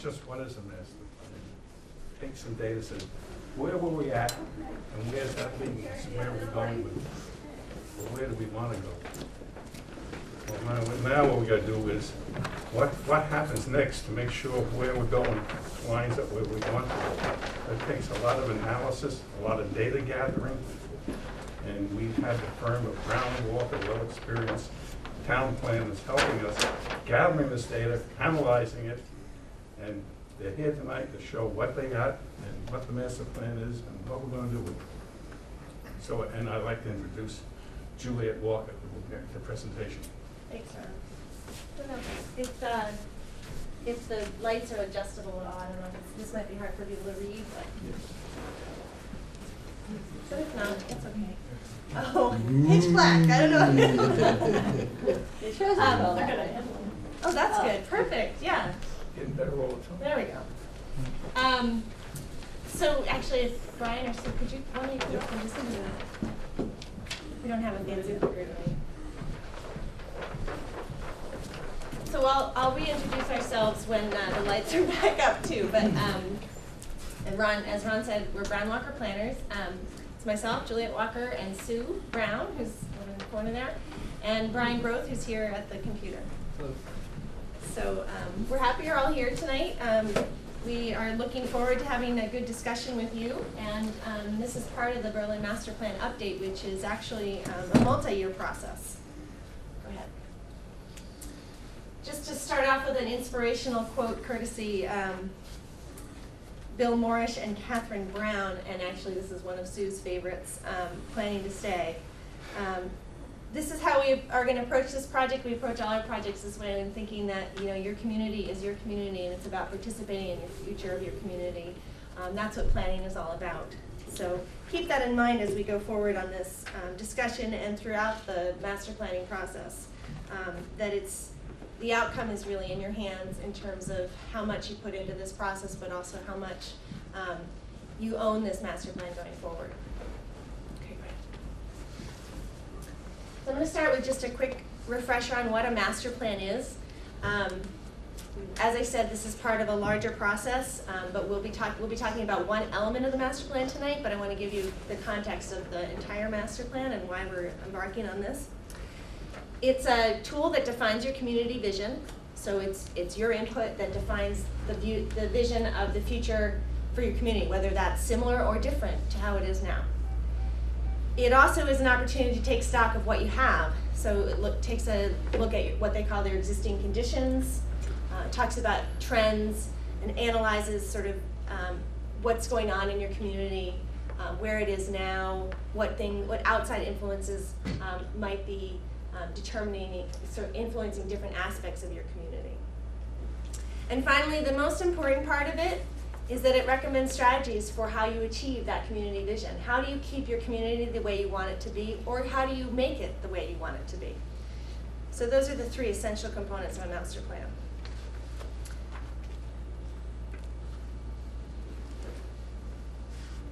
just what is a master plan. Take some data, says, where were we at, and where's that leading us, where are we going with it? Well, where do we want to go? Well, now what we got to do is, what happens next to make sure where we're going lines up where we want to go. It takes a lot of analysis, a lot of data gathering, and we've had the firm of Brown and Walker, well-experienced town planners helping us, gathering this data, analyzing it, and they're here tonight to show what they got and what the master plan is and what we're going to do with it. So, and I'd like to introduce Juliet Walker, who will make the presentation. Thanks, Ron. I don't know if the lights are adjustable at all. I don't know if this might be hard for people to read, but if not, it's okay. Oh, pitch black. I don't know. It shows up all they're that. gonna- Oh, that's good. Perfect. Yeah. Getting better all the time. There we go. So actually, if Brian or Sue, could you want me to just do that? We don't have a fancy clicker tonight. So I'll reintroduce ourselves when the lights are back up too. But and Ron, as Ron said, we're Brown Walker Planners. It's myself, Juliet Walker, and Sue Brown, who's in the corner there, and Brian Groth, who's here at the computer. So we're happy you're all here tonight. We are looking forward to having a good discussion with you, and this is part of the Berlin Master Plan update, which is actually a multi-year process. Go ahead. Just to start off with an inspirational quote courtesy Bill Morrish and Catherine Brown, and actually this is one of Sue's favorites, Planning to Stay. This is how we are going to approach this project. We approach all our projects this way, and thinking that your community is your community, and it's about participating in your future of your community. That's what planning is all about. So keep that in mind as we go forward on this discussion and throughout the master planning process. That the outcome is really in your hands in terms of how much you put into this process, but also how much you own this master plan going forward. So I'm going to start with just a quick refresher on what a master plan is. As I said, this is part of a larger process, but we'll be talking about one element of the master plan tonight, but I want to give you the context of the entire master plan and why we're embarking on this. It's a tool that defines your community vision, so it's your input that defines the vision of the future for your community, whether that's similar or different to how it is now. It also is an opportunity to take stock of what you have. So it takes a look at what they call their existing conditions, talks about trends, and analyzes sort of what's going on in your community, where it is now, what outside influences might be influencing different aspects of your community. And finally, the most important part of it is that it recommends strategies for how you achieve that community vision. How do you keep your community the way you want it to be, or how do you make it the way you want it to be? So those are the three essential components of a master plan.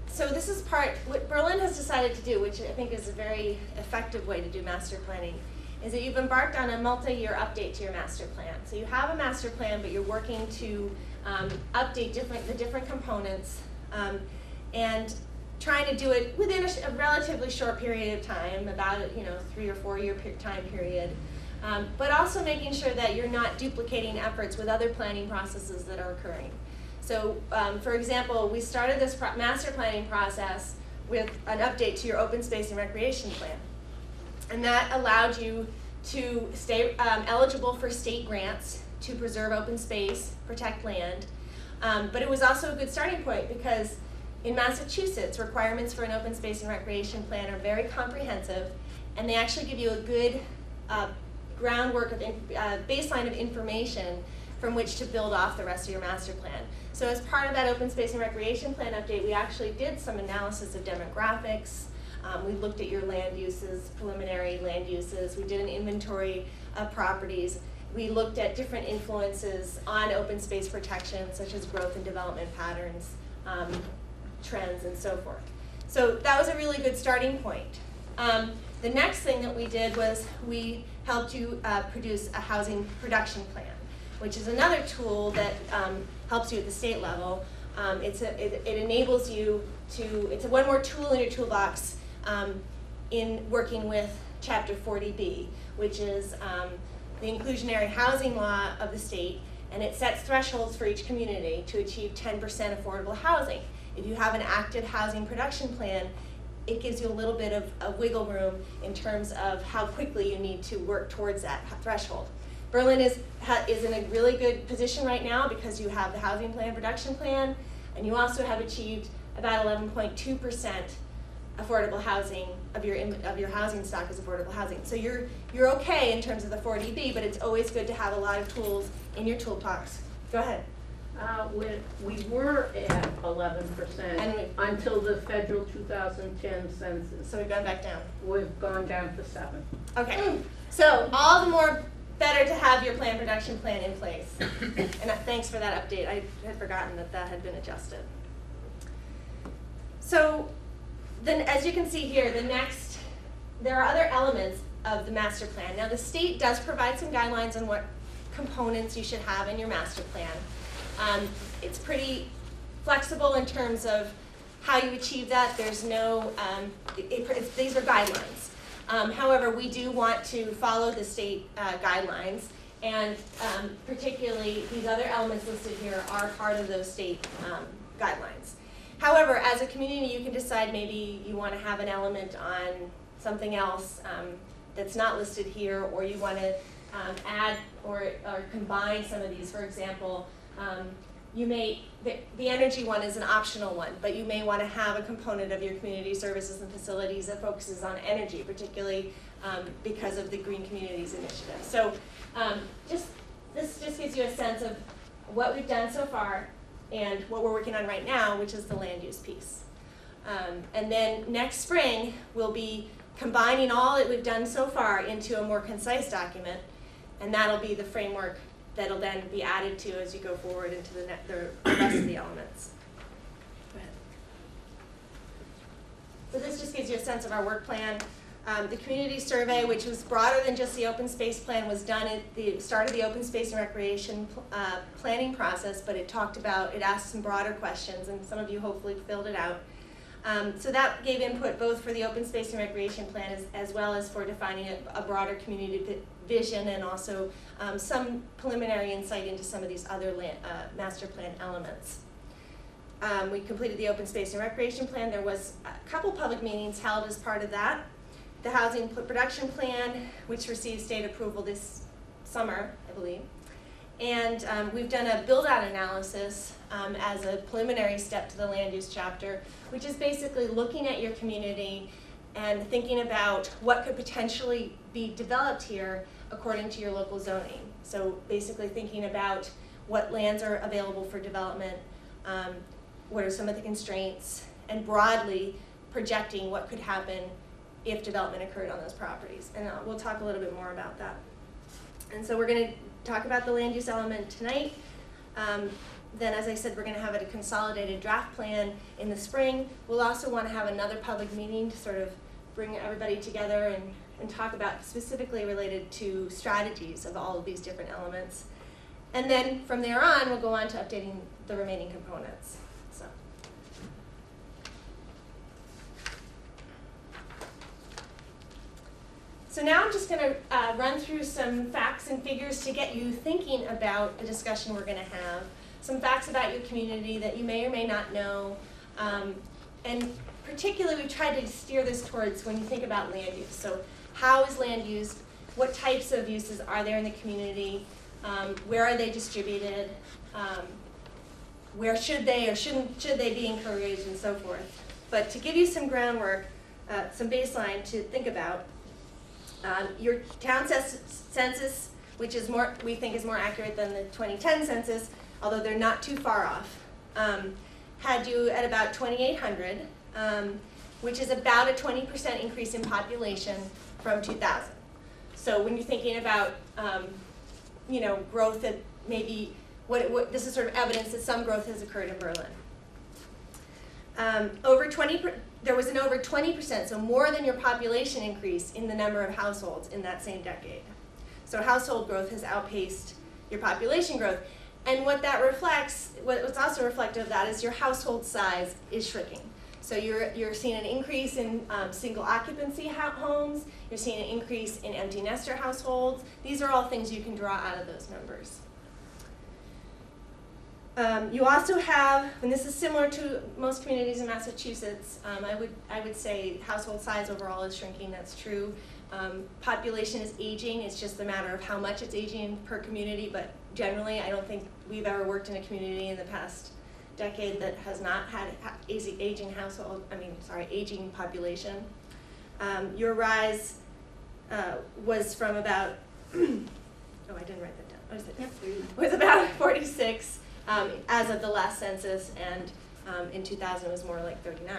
So this is what Berlin has decided to do, which I think is a very effective way to do master planning, is that you've embarked on a multi-year update to your master plan. So you have a master plan, but you're working to update the different components and trying to do it within a relatively short period of time, about 3 or 4 year time period, but also making sure that you're not duplicating efforts with other planning processes that are occurring. So for example, we started this master planning process with an update to your open space and recreation plan. And that allowed you to stay eligible for state grants to preserve open space, protect land. But it was also a good starting point because in Massachusetts, requirements for an open space and recreation plan are very comprehensive, and they actually give you a good groundwork of baseline of information from which to build off the rest of your master plan. So as part of that open space and recreation plan update, we actually did some analysis of demographics. We looked at your land uses, preliminary land uses. We did an inventory of properties. We looked at different influences on open space protection, such as growth and development patterns, trends, and so forth. So that was a really good starting point. The next thing that we did was we helped you produce a housing production plan, which is another tool that helps you at the state level. It enables you to, it's one more tool in your toolbox in working with Chapter 40B, which is the inclusionary housing law of the state, and it sets thresholds for each community to achieve 10% affordable housing. If you have an active housing production plan, it gives you a little bit of wiggle room in terms of how quickly you need to work towards that threshold. Berlin is in a really good position right now because you have the housing plan, production plan, and you also have achieved about 11.2% affordable housing of your housing stock as affordable housing. So you're okay in terms of the 40B, but it's always good to have a lot of tools in your toolbox. Go ahead. We were at 11% And until the federal 2010 census. So we've gone back down. We've gone down to 7. Okay, so all the more better to have your plan production plan in place. And thanks for that update. I had forgotten that that had been adjusted. So then, as you can see here, there are other elements of the master plan. Now the state does provide some guidelines on what components you should have in your master plan. It's pretty flexible in terms of how you achieve that. There's no, these are guidelines. However, we do want to follow the state guidelines, and particularly these other elements listed here are part of those state guidelines. However, as a community, you can decide maybe you want to have an element on something else that's not listed here, or you want to add or combine some of these. For example, you may, the energy one is an optional one, but you may want to have a component of your community services and facilities that focuses on energy, particularly because of the Green Communities Initiative. So this just gives you a sense of what we've done so far and what we're working on right now, which is the land use piece. And then next spring, we'll be combining all that we've done so far into a more concise document, and that'll be the framework that'll then be added to as you go forward into the rest of the elements. Go ahead. So this just gives you a sense of our work plan. The community survey, which was broader than just the open space plan, was done at the start of the open space and recreation planning process, but it asked some broader questions, and some of you hopefully filled it out. So that gave input both for the open space and recreation plan as well as for defining a broader community vision, and also some preliminary insight into some of these other master plan elements. We completed the open space and recreation plan. There was a couple public meetings held as part of that. The housing production plan, which received state approval this summer, I believe. And we've done a build-out analysis as a preliminary step to the land use chapter, which is basically looking at your community and thinking about what could potentially be developed here according to your local zoning. So basically thinking about what lands are available for development, what are some of the constraints, and broadly projecting what could happen if development occurred on those properties. And we'll talk a little bit more about that. And so we're going to talk about the land use element tonight. Then, as I said, we're going to have a consolidated draft plan in the spring. We'll also want to have another public meeting to sort of bring everybody together and talk about specifically related to strategies of all of these different elements. And then from there on, we'll go on to updating the remaining components. So now I'm just going to run through some facts and figures to get you thinking about the discussion we're going to have. Some facts about your community that you may or may not know. And particularly, we've tried to steer this towards when you think about land use. So how is land used? What types of uses are there in the community? Where are they distributed? Where should they or should they be encouraged, and so forth. But to give you some groundwork, some baseline to think about, your town census, which is we think is more accurate than the 2010 census, although they're not too far off, had you at about 2,800, which is about a 20% increase in population from 2000. So when you're thinking about, growth that maybe, this is sort of evidence that some growth has occurred in Berlin. There was an over 20%, so more than your population increase in the number of households in that same decade. So household growth has outpaced your population growth. And what that reflects, what's also reflective of that is your household size is shrinking. So you're seeing an increase in single occupancy homes, you're seeing an increase in empty nester households. These are all things you can draw out of those numbers. You also have, and this is similar to most communities in Massachusetts, I would say household size overall is shrinking, that's true. Population is aging, it's just a matter of how much it's aging per community, but generally I don't think we've ever worked in a community in the past decade that has not had aging aging population. Your rise was from about, oh, I didn't write that down, what is it? Yep. Was about 46 as of the last census, and in 2000 it was more like 39.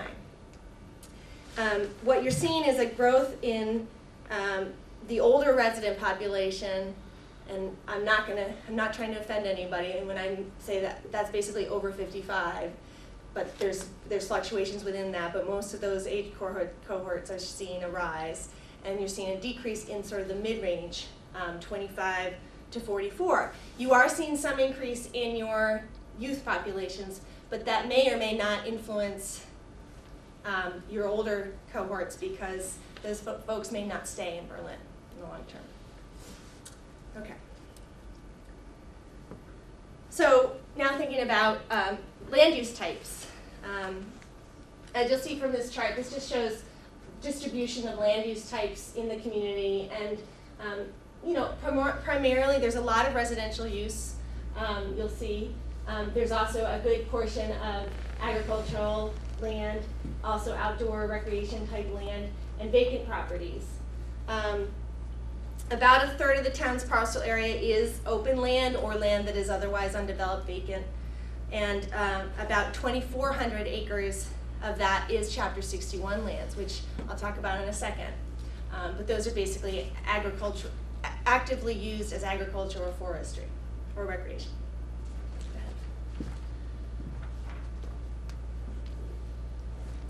What you're seeing is a growth in the older resident population, and I'm not trying to offend anybody, and when I say that, that's basically over 55, but there's fluctuations within that, but most of those age cohorts are seeing a rise, and you're seeing a decrease in sort of the mid-range, 25 to 44. You are seeing some increase in your youth populations, but that may or may not influence your older cohorts, because those folks may not stay in Berlin in the long term. Okay. So now thinking about land use types. As you'll see from this chart, this just shows distribution of land use types in the community, and primarily there's a lot of residential use. You'll see there's also a good portion of agricultural land, also outdoor recreation type land, and vacant properties. About a third of the town's parcel area is open land or land that is otherwise undeveloped, vacant, and about 2,400 acres of that is Chapter 61 lands, which I'll talk about in a second. But those are basically agriculture, actively used as agriculture or forestry or recreation.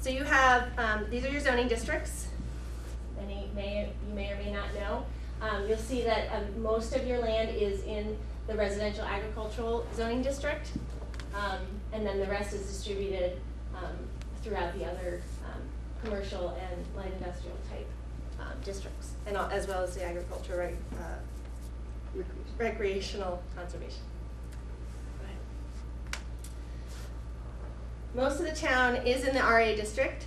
So you have, these are your zoning districts. You may or may not know. You'll see that most of your land is in the residential agricultural zoning district, and then the rest is distributed throughout the other commercial and light industrial type districts, and as well as the agriculture recreational conservation. Go ahead. Most of the town is in the RA district.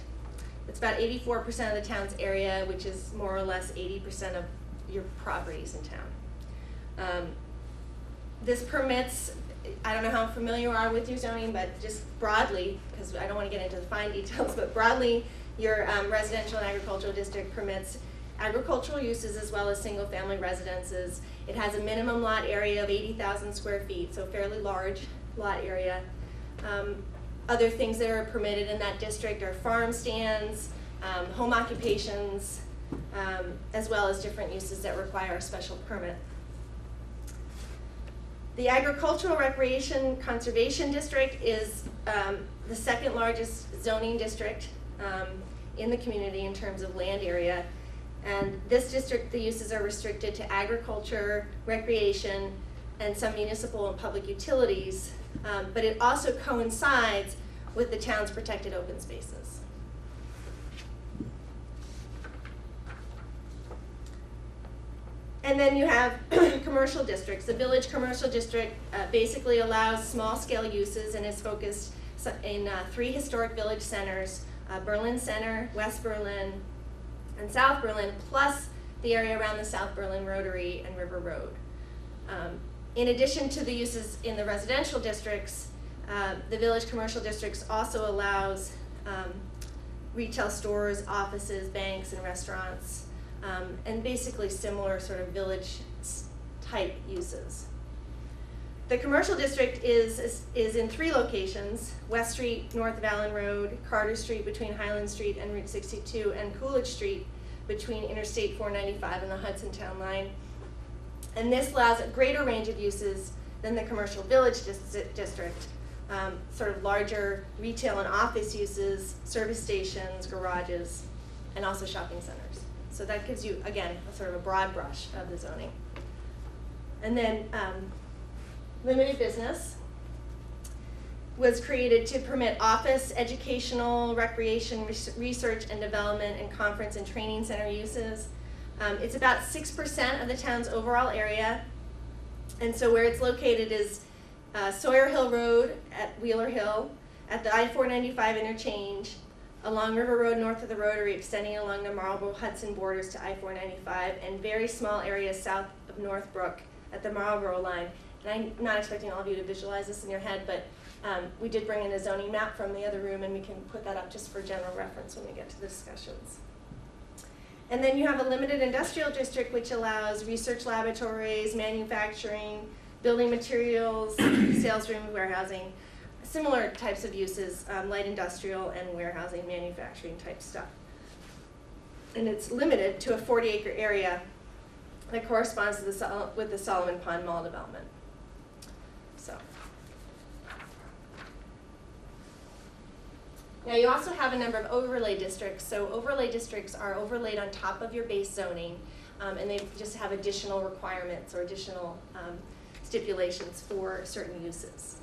It's about 84% of the town's area, which is more or less 80% of your properties in town. This permits, I don't know how familiar you are with your zoning, but just broadly, because I don't want to get into the fine details, but broadly, your residential and agricultural district permits agricultural uses as well as single-family residences. It has a minimum lot area of 80,000 square feet, so fairly large lot area. Other things that are permitted in that district are farm stands, home occupations, as well as different uses that require a special permit. The Agricultural Recreation Conservation District is the second largest zoning district in the community in terms of land area. And this district, the uses are restricted to agriculture, recreation, and some municipal and public utilities, but it also coincides with the town's protected open spaces. And then you have commercial districts. The Village Commercial District basically allows small-scale uses and is focused in 3 historic village centers, Berlin Center, West Berlin, and South Berlin, plus the area around the South Berlin Rotary and River Road. In addition to the uses in the residential districts, the Village Commercial Districts also allows retail stores, offices, banks, and restaurants, and basically similar sort of village type uses. The commercial district is in 3 locations: West Street, north of Allen Road, Carter Street between Highland Street and Route 62, and Coolidge Street between Interstate 495 and the Hudson Town Line. And this allows a greater range of uses than the commercial village district, sort of larger retail and office uses, service stations, garages, and also shopping centers. So that gives you, again, a sort of a broad brush of the zoning. And then limited business was created to permit office, educational, recreation, research and development, and conference and training center uses. It's about 6% of the town's overall area. And so where it's located is Sawyer Hill Road at Wheeler Hill, at the I-495 interchange, along River Road north of the Rotary, extending along the Marlboro-Hudson borders to I-495, and very small areas south of Northbrook at the Marlboro line. And I'm not expecting all of you to visualize this in your head, but we did bring in a zoning map from the other room, and we can put that up just for general reference when we get to the discussions. And then you have a limited industrial district, which allows research laboratories, manufacturing, building materials, sales room, warehousing, similar types of uses, light industrial and warehousing, manufacturing type stuff. And it's limited to a 40-acre area that corresponds to with the Solomon Pond Mall development. So. Now you also have a number of overlay districts. So overlay districts are overlaid on top of your base zoning, and they just have additional requirements or additional stipulations for certain uses.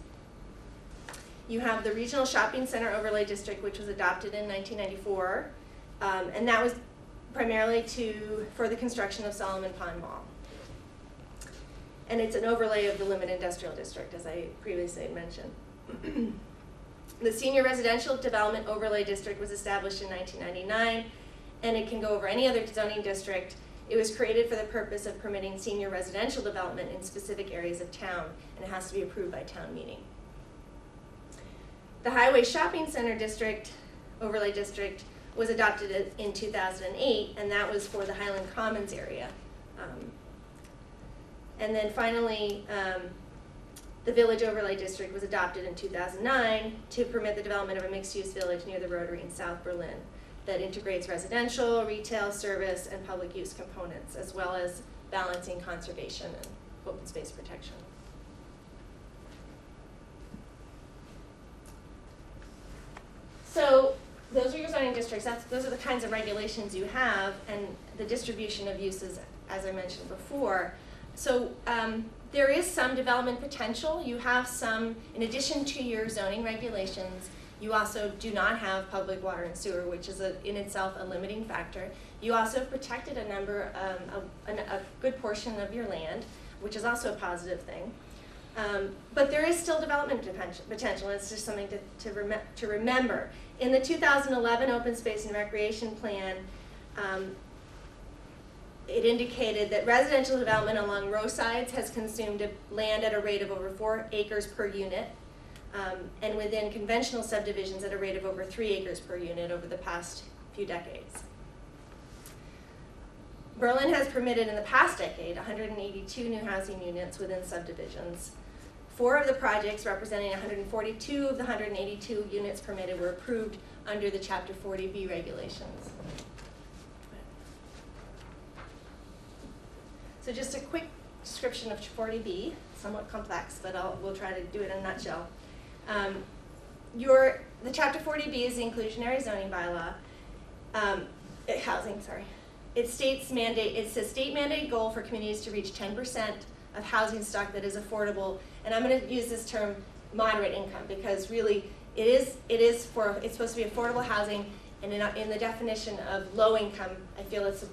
You have the Regional Shopping Center Overlay District, which was adopted in 1994, and that was primarily for the construction of Solomon Pond Mall. And it's an overlay of the Limited Industrial District, as I previously mentioned. The Senior Residential Development Overlay District was established in 1999, and it can go over any other zoning district. It was created for the purpose of permitting senior residential development in specific areas of town, and it has to be approved by town meeting. The Highway Shopping Center District, Overlay District, was adopted in 2008, and that was for the Highland Commons area. And then finally, the Village Overlay District was adopted in 2009 to permit the development of a mixed-use village near the Rotary in South Berlin that integrates residential, retail, service, and public use components, as well as balancing conservation and open space protection. So those are your zoning districts. Those are the kinds of regulations you have, and the distribution of uses, as I mentioned before. So there is some development potential. You have some, in addition to your zoning regulations, you also do not have public water and sewer, which is in itself a limiting factor. You also have protected a number, a good portion of your land, which is also a positive thing. But there is still development potential, and it's just something to remember. In the 2011 Open Space and Recreation Plan, it indicated that residential development along roadsides has consumed land at a rate of over 4 acres per unit, and within conventional subdivisions at a rate of over 3 acres per unit over the past few decades. Berlin has permitted in the past decade 182 new housing units within subdivisions. 4 of the projects, representing 142 of the 182 units permitted, were approved under the Chapter 40B regulations. So just a quick description of 40B, somewhat complex, but we'll try to do it in a nutshell. The Chapter 40B is the inclusionary zoning bylaw, housing, sorry. It's a state mandated goal for communities to reach 10% of housing stock that is affordable, and I'm going to use this term moderate income because really it's supposed to be affordable housing, and in the definition of low income, I feel it's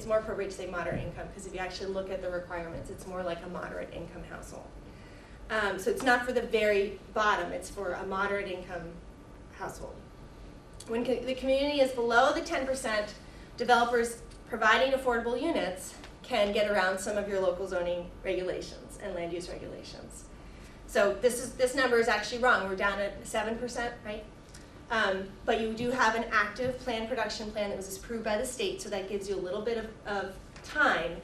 more appropriate to say moderate income, because if you actually look at the requirements, it's more like a moderate income household. So it's not for the very bottom, it's for a moderate income household. When the community is below the 10%, developers providing affordable units can get around some of your local zoning regulations and land use regulations. So this number is actually wrong. We're down at 7%, right? But you do have an active planned production plan that was approved by the state, so that gives you a little bit of time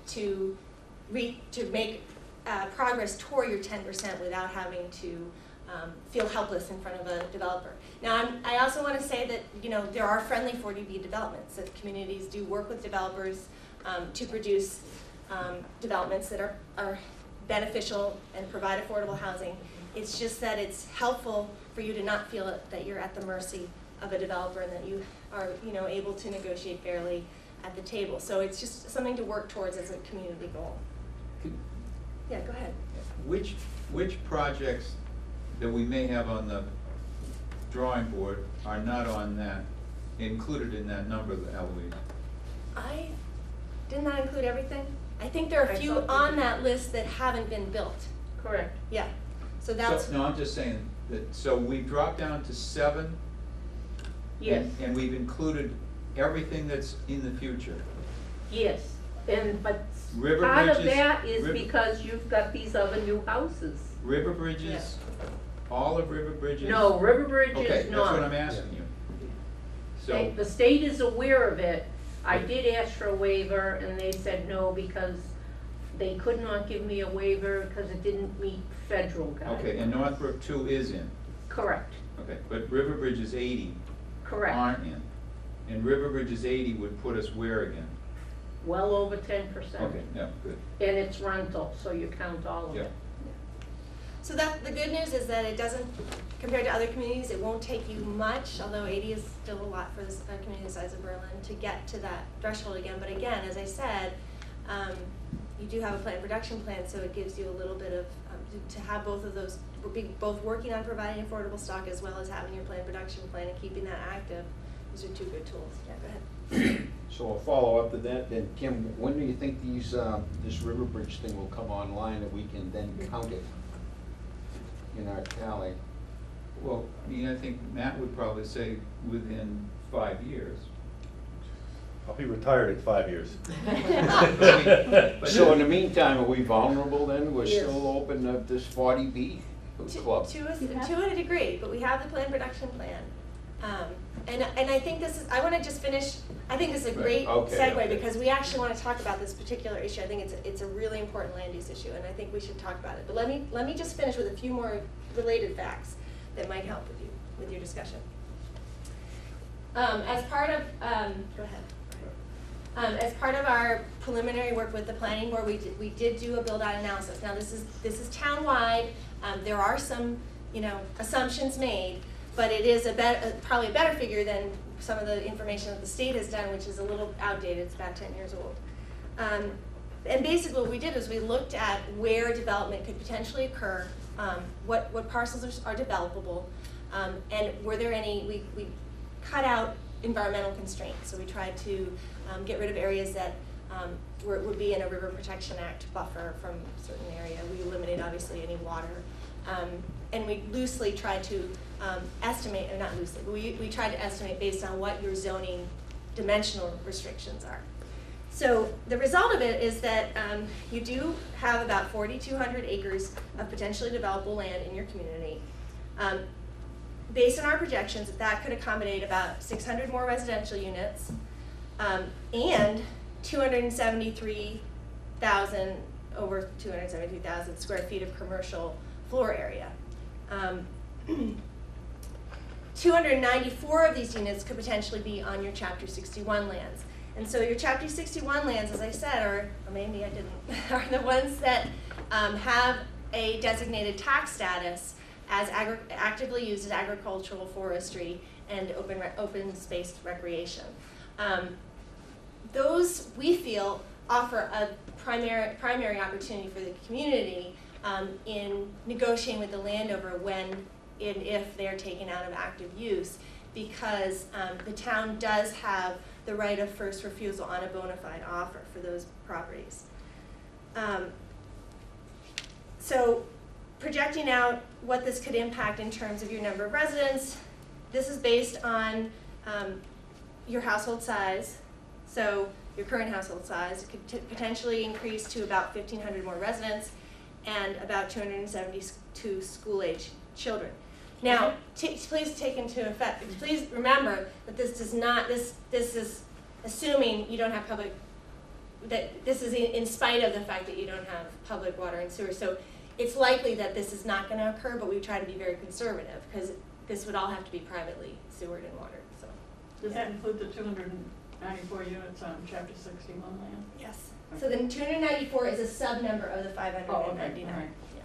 to make progress toward your 10% without having to feel helpless in front of a developer. Now, I also want to say that there are friendly 40B developments, that communities do work with developers to produce developments that are beneficial and provide affordable housing. It's just that it's helpful for you to not feel that you're at the mercy of a developer and that you are able to negotiate fairly at the table. So it's just something to work towards as a community goal. Yeah, go ahead. which projects that we may have on the drawing board are not on that, included in that number, Eloise? Didn't that include everything? I think there are a I few thought we on did. that list that haven't been built. Correct. Yeah, so that's, No, I'm just saying that, so we've dropped down to 7. Yes, And we've included everything that's in the future. yes, but River part of bridges, that is river- because you've got these other new houses. River bridges, all of River bridges? No, River Bridge Okay, is that's not. what I'm asking you. So, The state is aware of it. I did ask for a waiver and they said no because they could not give me a waiver because it didn't meet federal guidelines. okay, and Northbrook 2 is in, Correct, okay, but River Bridges 80 correct. aren't in. And River Bridges 80 would put us where again? Well over 10%. Okay, yeah, good, And it's rental, so you count all of yeah. it. so that, the good news is that it doesn't, compared to other communities, it won't take you much, although 80 is still a lot for this, a community the size of Berlin, to get to that threshold again. But again, as I said, you do have a planned production plan, so it gives you a little bit of, to have both of those, both working on providing affordable stock as well as having your planned production plan and keeping that active. These are two good tools. Yeah, go ahead. So a follow-up to that, then, Kim, when do you think this River Bridge thing will come online that we can then count it in our tally? Well, I mean, I think Matt would probably say within 5 years. I'll be retired in 5 years. But So in the meantime, are we vulnerable then? We're Yes. still open to this 40B club? To a degree, but we have the planned production plan. And I think this is, I wanna just finish, I think this is a great Okay, segue okay. because we actually wanna talk about this particular issue. I think it's a really important land use issue and I think we should talk about it. But let me just finish with a few more related facts that might help with your discussion. As part of, go ahead. As part of our preliminary work with the planning board, we did do a build-out analysis. Now, this is town-wide. There are some, assumptions made, but it is probably a better figure than some of the information that the state has done, which is a little outdated. It's about 10 years old. And basically what we did is we looked at where development could potentially occur, what parcels are developable, and were there any, we cut out environmental constraints. So we tried to get rid of areas that would be in a River Protection Act buffer from a certain area. We eliminate obviously any water. And we loosely tried to estimate, or not loosely, but we tried to estimate based on what your zoning dimensional restrictions are. So the result of it is that you do have about 4,200 acres of potentially developable land in your community. Based on our projections, that could accommodate about 600 more residential units and 273,000, over 273,000 square feet of commercial floor area. 294 of these units could potentially be on your Chapter 61 lands. And so your Chapter 61 lands, as I said, or maybe I didn't, are the ones that have a designated tax status as actively used as agricultural forestry and open space recreation. Those, we feel, offer a primary opportunity for the community in negotiating with the landowner when and if they're taken out of active use, because the town does have the right of first refusal on a bona fide offer for those properties. So projecting out what this could impact in terms of your number of residents, this is based on your household size. So your current household size could potentially increase to about 1,500 more residents and about 272 school-age children. Now, please take into effect, please remember that this does not, this is assuming you don't have public, that this is in spite of the fact that you don't have public water and sewer. So it's likely that this is not gonna occur, but we try to be very conservative because this would all have to be privately sewered and watered, so. Does that include the 294 units on Chapter 61 land? Yes. So the 294 is a sub-number of the 599. all right. Yeah.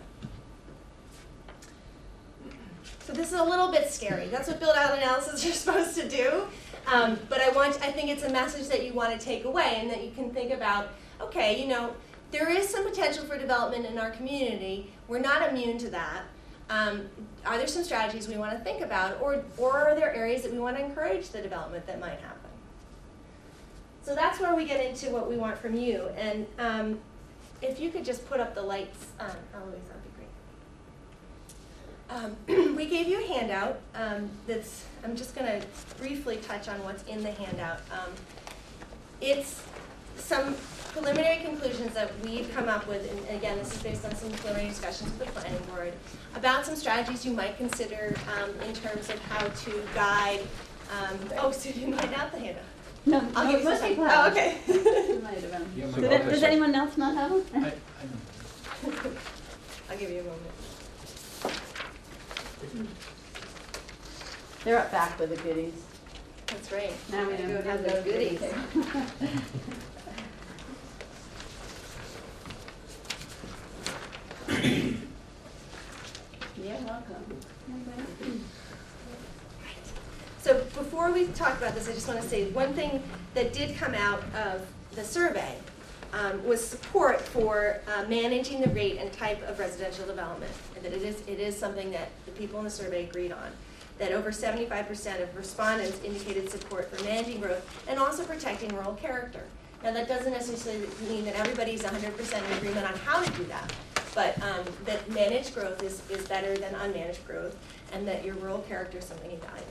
So this is a little bit scary. That's what build-out analysis are supposed to do. But I think it's a message that you want to take away and that you can think about, okay, there is some potential for development in our community. We're not immune to that. Are there some strategies we want to think about, or are there areas that we want to encourage the development that might happen? So that's where we get into what we want from you. And if you could just put up the lights, Eloise, that'd be great. We gave you a handout that's, I'm just going to briefly touch on what's in the handout. It's some preliminary conclusions that we've come up with, and again, this is based on some preliminary discussions with the planning board, about some strategies you might consider in terms of how to guide, oh, so you didn't write out the handout. No, I'll no, give you most some. people Oh, have. okay. It might have been. Yeah, my Does mother does said- anyone else not have them? I'll give you a moment. They're up back with the goodies. That's right. Now we Gotta know go how have to those goodies. You're welcome. So before we talk about this, I just want to say one thing that did come out of the survey was support for managing the rate and type of residential development, and that it is something that the people in the survey agreed on. That over 75% of respondents indicated support for managing growth and also protecting rural character. Now that doesn't necessarily mean that everybody's 100% in agreement on how to do that, but that managed growth is better than unmanaged growth, and that your rural character is something you value.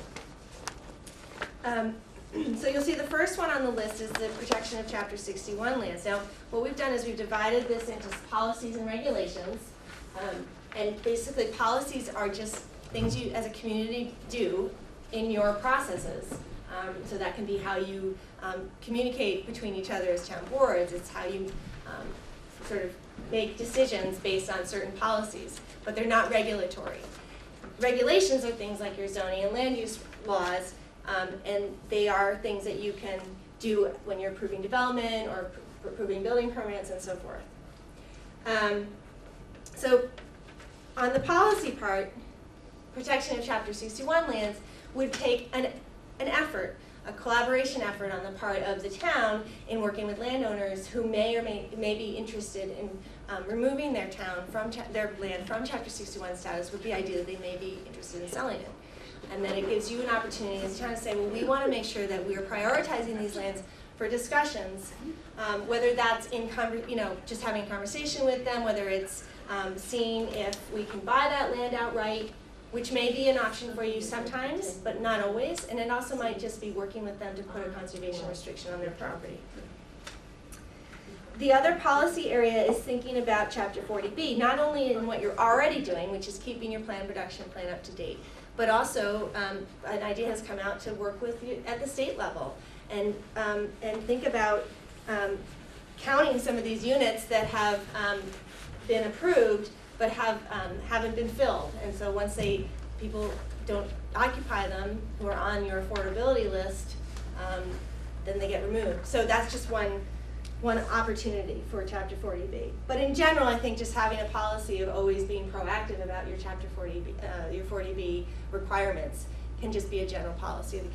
So you'll see the first one on the list is the protection of Chapter 61 lands. Now, what we've done is we've divided this into policies and regulations, and basically policies are just things you as a community do in your processes. So that can be how you communicate between each other as town boards. It's how you sort of make decisions based on certain policies, but they're not regulatory. Regulations are things like your zoning and land use laws, and they are things that you can do when you're approving development or approving building permits and so forth. So on the policy part, protection of Chapter 61 lands would take an effort, a collaboration effort on the part of the town in working with landowners who may or may be interested in removing their town from their land from Chapter 61 status, with the idea that they may be interested in selling it. And then it gives you an opportunity as a town to say, well, we want to make sure that we're prioritizing these lands for discussions, whether that's in just having a conversation with them, whether it's seeing if we can buy that land outright, which may be an option for you sometimes, but not always. And it also might just be working with them to put a conservation restriction on their property. The other policy area is thinking about Chapter 40B, not only in what you're already doing, which is keeping your production plan up to date, but also an idea has come out to work with you at the state level and think about counting some of these units that have been approved but haven't been filled. And so once people don't occupy them who are on your affordability list, then they get removed. So that's just one opportunity for Chapter 40B. But in general, I think just having a policy of always being proactive about your Chapter 40B, your 40B requirements can just be a general policy of the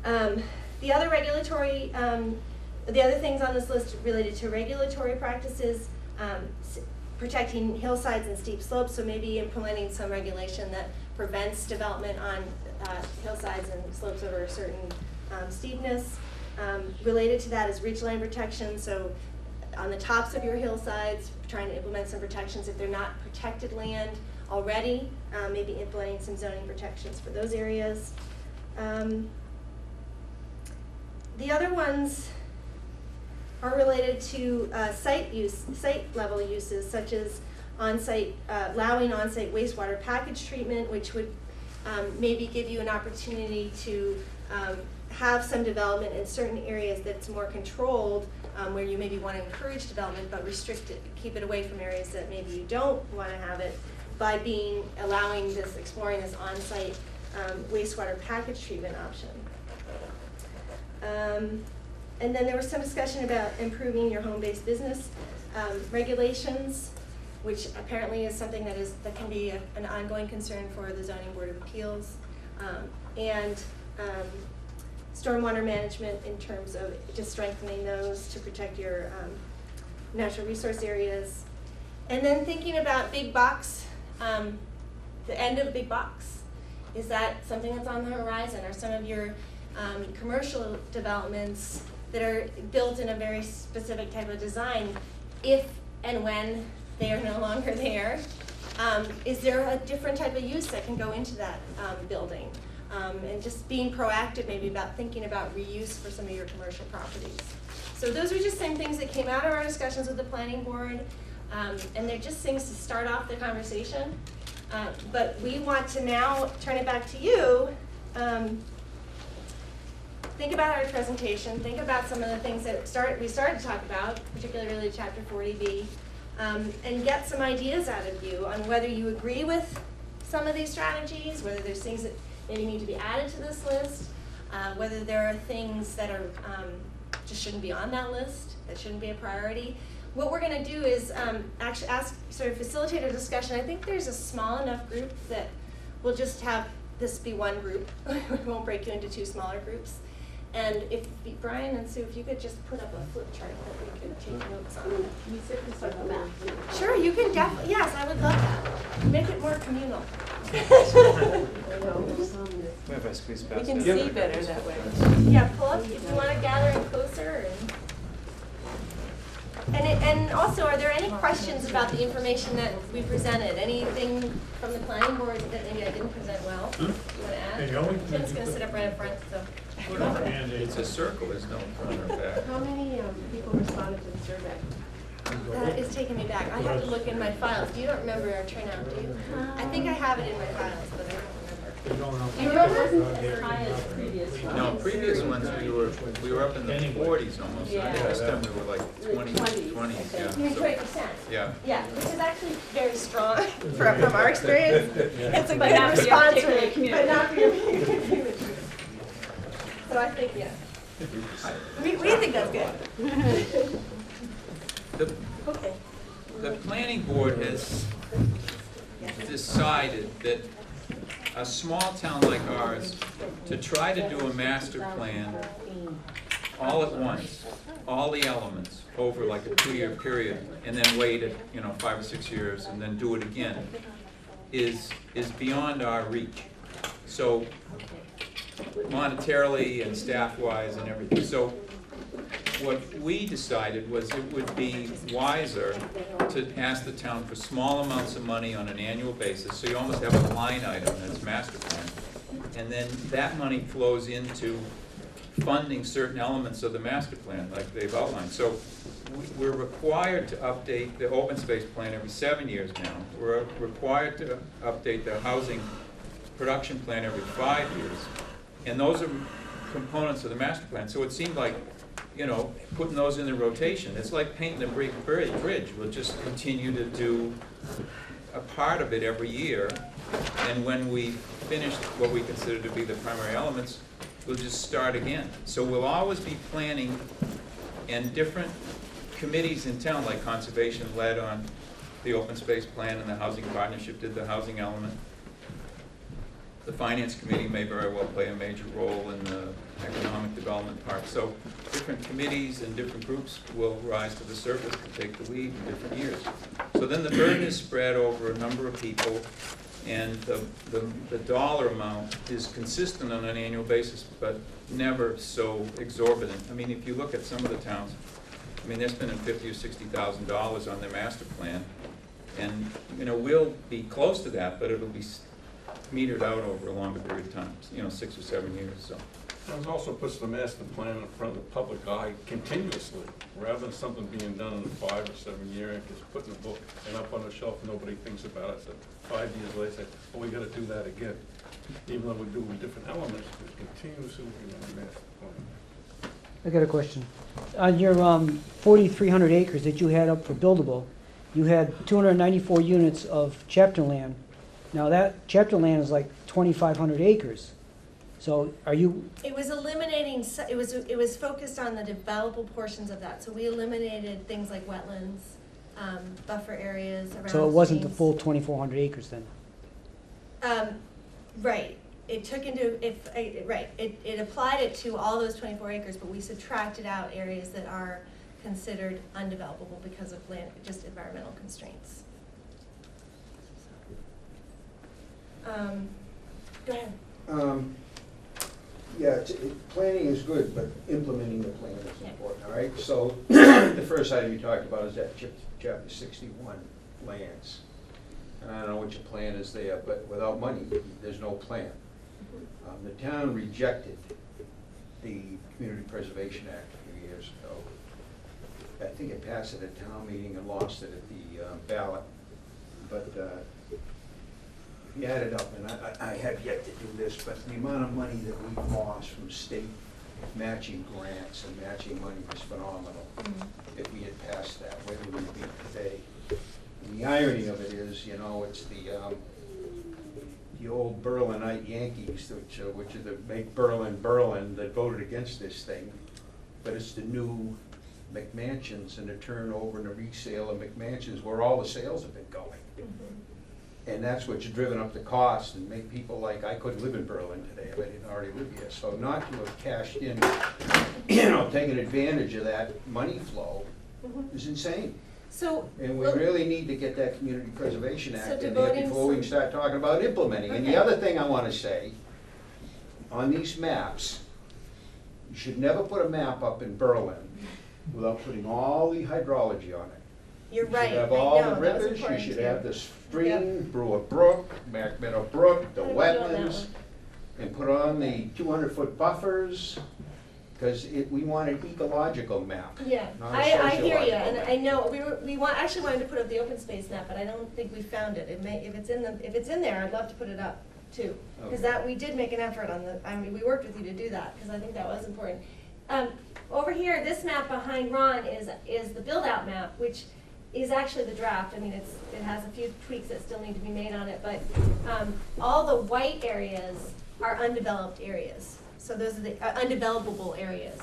community. The other regulatory, the other things on this list related to regulatory practices, protecting hillsides and steep slopes, so maybe implementing some regulation that prevents development on hillsides and slopes over a certain steepness. Related to that is ridgeline protection, so on the tops of your hillsides, trying to implement some protections if they're not protected land already, maybe implementing some zoning protections for those areas. The other ones are related to site level uses, such as allowing on-site wastewater package treatment, which would maybe give you an opportunity to have some development in certain areas that's more controlled, where you maybe want to encourage development but restrict it, keep it away from areas that maybe you don't want to have it, by exploring this on-site wastewater package treatment option. And then there was some discussion about improving your home-based business regulations, which apparently is something that can be an ongoing concern for the Zoning Board of Appeals, and stormwater management in terms of just strengthening those to protect your natural resource areas. And then thinking about big box, the end of big box. Is that something that's on the horizon? Are some of your commercial developments that are built in a very specific type of design, if and when they are no longer there, is there a different type of use that can go into that building? And just being proactive maybe about thinking about reuse for some of your commercial properties. So those are just some things that came out of our discussions with the planning board, and they're just things to start off the conversation. But we want to now turn it back to you. Think about our presentation, think about some of the things that we started to talk about, particularly related to Chapter 40B, and get some ideas out of you on whether you agree with some of these strategies, whether there's things that maybe need to be added to this list, whether there are things that are just shouldn't be on that list, that shouldn't be a priority. What we're going to do is actually facilitate a discussion. I think there's a small enough group that we'll just have this be one group. We won't break you into two smaller groups. And if Brian and Sue, if you could just put up a flip chart that we could take notes on. Can you sit this on the map? Sure, you can definitely, yes, I would love that. Make it more communal. What if I squeeze We past can it? see better that way. Yeah, pull up if you want to gather in closer. And also, are there any questions about the information that we presented? Anything from the planning board that maybe I didn't present well? You want to add? Tim's going to sit up right in front, so. It's a circle, there's no front or back. How many people responded to the survey? That is taking me back. I have to look in my files. You don't remember our turnout, do you? I think I have it in my files, but I don't remember. You know, it wasn't as high as previous ones. No, previous ones, we were up in the 40s almost. Yeah. Last time we were like 20s, yeah. You mean 20%? Yeah. Yeah, which is actually very strong from our experience. It's a But good not for your response particular rate, community. but not for your particular community. So I think, yeah. We think that's good. The, Okay. the planning board has decided that a small town like ours, to try to do a master plan all at once, all the elements, over like a 2-year period, and then wait it, 5 or 6 years, and then do it again, is beyond our reach. So monetarily and staff-wise and everything. So what we decided was it would be wiser to ask the town for small amounts of money on an annual basis, so you almost have a line item that's master plan. And then that money flows into funding certain elements of the master plan, like they've outlined. So we're required to update the open space plan every 7 years now. We're required to update the housing production plan every 5 years. And those are components of the master plan. So it seemed like, putting those in the rotation, it's like painting a bridge. We'll just continue to do a part of it every year. And when we finish what we consider to be the primary elements, we'll just start again. So we'll always be planning, and different committees in town, like Conservation led on the open space plan, and the Housing Partnership did the housing element. The Finance Committee may very well play a major role in the economic development part. So different committees and different groups will rise to the surface to take the lead in different years. So then the burden is spread over a number of people, and the dollar amount is consistent on an annual basis, but never so exorbitant. I mean, if you look at some of the towns, they're spending $50,000 or $60,000 on their master plan, and we'll be close to that, but it'll be metered out over a longer period of time, 6 or 7 years. So. It also puts the master plan in front of the public eye continuously, rather than something being done in a 5 or 7 year, just put in a book and up on the shelf, nobody thinks about it. So 5 years later, say, oh, we got to do that again. Even though we're doing different elements, we're continuously looking at the master plan. I got a question. On your 4,300 acres that you had up for buildable, you had 294 units of chapter land. Now that chapter land is like 2,500 acres. So are you? It was eliminating, it was focused on the developable portions of that. So we eliminated things like wetlands, buffer areas around. So it wasn't the streams. full 2,400 acres then? Right. It took into, it applied it to all those 24 acres, but we subtracted out areas that are considered undevelopable because of land, just environmental constraints. Go ahead. Yeah, planning is good, but implementing the plan is Yeah. important, all right? So, the first item you talked about is that chapter 61 plans. And I don't know what your plan is there, but without money, there's no plan. The town rejected the Community Preservation Act a few years ago. I think it passed at a town meeting and lost it at the ballot. But if you add it up, and I have yet to do this, but the amount of money that we've lost from state matching grants and matching money is phenomenal. If we had passed that, where would we be today? And the irony of it is, you know, it's the old Berlinite Yankees, which are the make Berlin, that voted against this thing. But it's the new McMansions and the turnover and the resale of McMansions where all the sales have been going. And that's what's driven up the cost and make people like, I couldn't live in Berlin today if I didn't already live here. So not to have cashed in, you know, taken advantage of that money flow is insane. So, And we well, really need to get that Community Preservation So Act in there devoting before we can some- start talking about implementing. And the Okay. other thing I want to say, on these maps, you should never put a map up in Berlin without putting all the hydrology on it. you're right, You should have I all know, the that was rivers, you important should too. have the spring, Brewer Brook, Mac Meadow Brook, the How do we do on that wetlands, and put on the 200-foot buffers, because we want an ecological map. Yeah, not a I hear you, sociological and map. I know, actually wanted to put up the open space map, but I don't think we found it. It may, if it's in there, I'd love to put it up too. Because Okay. that, we did make an effort on we worked with you to do that, because I think that was important. Over here, this map behind Ron is the build-out map, which is actually the draft. I mean, it has a few tweaks that still need to be made on it, but all the white areas are undeveloped areas. So those are the undevelopable areas.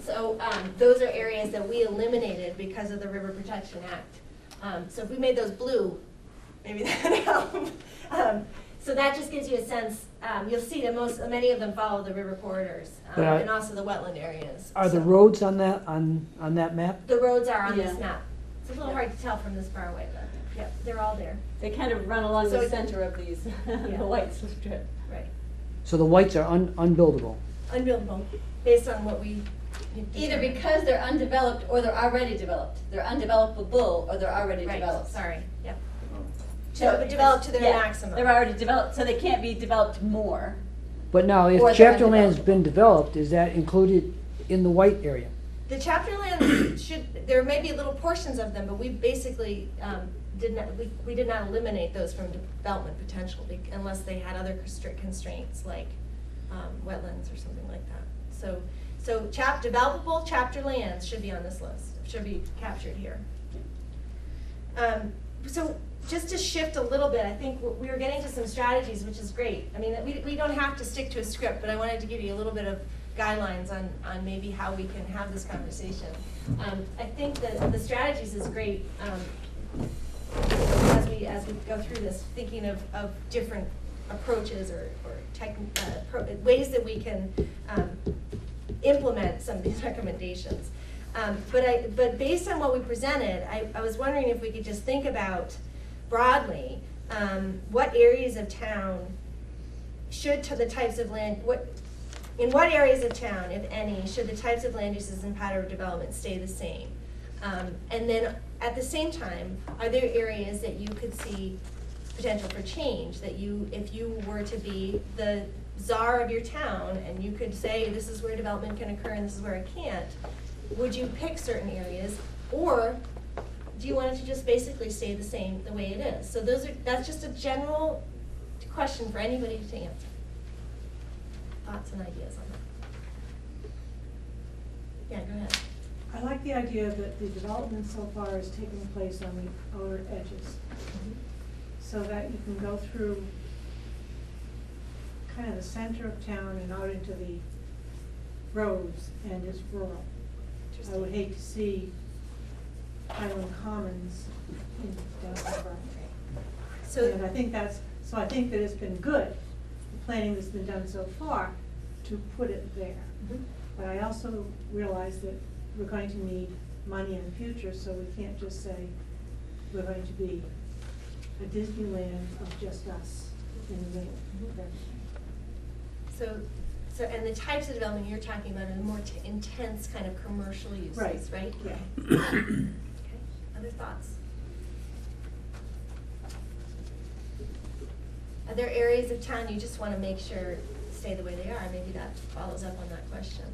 So those are areas that we eliminated because of the River Protection Act. So if we made those blue, maybe that would help. So that just gives you a sense. You'll see that many of them follow the river corridors But and also the wetland areas. Are the So roads on that map? the roads are on this Yeah. map. It's a little hard to tell from this far away, but yeah, they're all there. They kind of run along So the it- center of these, Yeah. the white strip. Right. So the whites are unbuildable. Unbuildable, based on what we. Either because they're undeveloped or they're already developed. They're undevelopable or they're already Right, developed. sorry, yep. So Developed to their yeah, maximum. They're already developed, so they can't be developed more. But now, if Or they're chapter land's undeveloped. been developed, is that included in the white area? The chapter lands there may be little portions of them, but we basically we did not eliminate those from development potential unless they had other constraints like wetlands or something like that. So developable chapter lands should be on this list, should be captured here. So just to shift a little bit, I think we were getting to some strategies, which is great. I mean, we don't have to stick to a script, but I wanted to give you a little bit of guidelines on maybe how we can have this conversation. I think that the strategies is great as we go through this, thinking of different approaches or ways that we can implement some of these recommendations. But based on what we presented, I was wondering if we could just think about broadly what areas of town should the types of land, in what areas of town, if any, should the types of land uses and pattern of development stay the same? And then at the same time, are there areas that you could see potential for change, that if you were to be the czar of your town and you could say this is where development can occur and this is where it can't, would you pick certain areas, or do you want it to just basically stay the same the way it is? So that's just a general question for anybody to answer. Thoughts and ideas on that? Yeah, go ahead. I like the idea that the development so far is taking place on the outer edges, so that you can go through kind of the center of town and out into the roads, and it's rural. I would hate to see Highland Commons in downtown Berkeley. And I think I think that it's been good, the planning that's been done so far, to put it there. But I also realize that we're going to need money in the future, so we can't just say we're going to be a Disneyland of just us in the middle of everything. So, and the types of development you're talking about are the more intense kind of commercial uses, Right. right? Yeah. Okay, other thoughts? Are there areas of town you just want to make sure stay the way they are? Maybe that follows up on that question,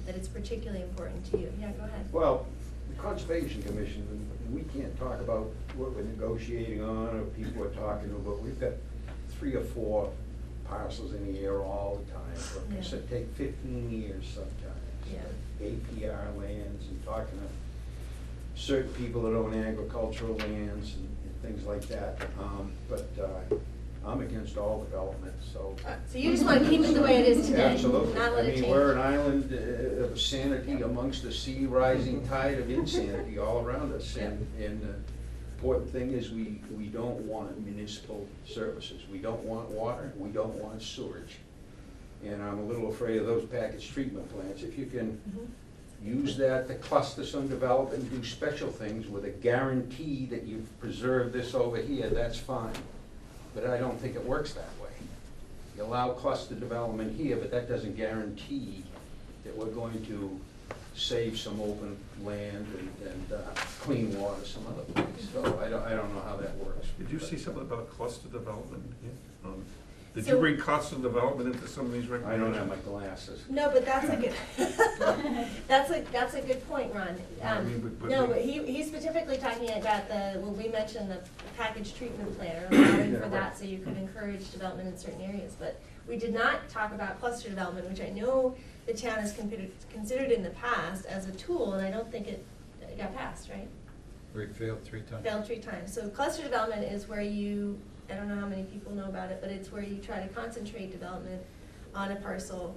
that it's particularly important to you. Yeah, go ahead. Well, the Conservation Commission, we can't talk about what we're negotiating on or people are talking about. We've got 3 or 4 parcels in the air all the time. Like I said, take 15 years sometimes. Yeah. APR lands and talking to certain people that own agricultural lands and things like that. But I'm against all development, so. So you just want to keep it the way it is today? Absolutely. Not let it change? We're an island of sanity amongst the sea rising tide of insanity all around us. And the important thing is we don't want municipal services. We don't want water, we don't want sewage. And I'm a little afraid of those package treatment plants. If you can use that to cluster some development, do special things with a guarantee that you've preserved this over here, that's fine. But I don't think it works that way. You allow cluster development here, but that doesn't guarantee that we're going to save some open land and clean water some other place. So I don't know how that works. Did you see something about cluster development here? Did So- you bring cluster development into some of these I recommendations? don't have my glasses. No, but that's a good, that's a good point, Ron. I mean, but No, we- but he's specifically talking about we mentioned the package treatment plan, or allowing for Yeah, that, right. so you could encourage development in certain areas. But we did not talk about cluster development, which I know the town has considered in the past as a tool, and I don't think it got passed, right? We failed 3 times. Failed 3 times. So cluster development is where you, I don't know how many people know about it, but it's where you try to concentrate development on a parcel,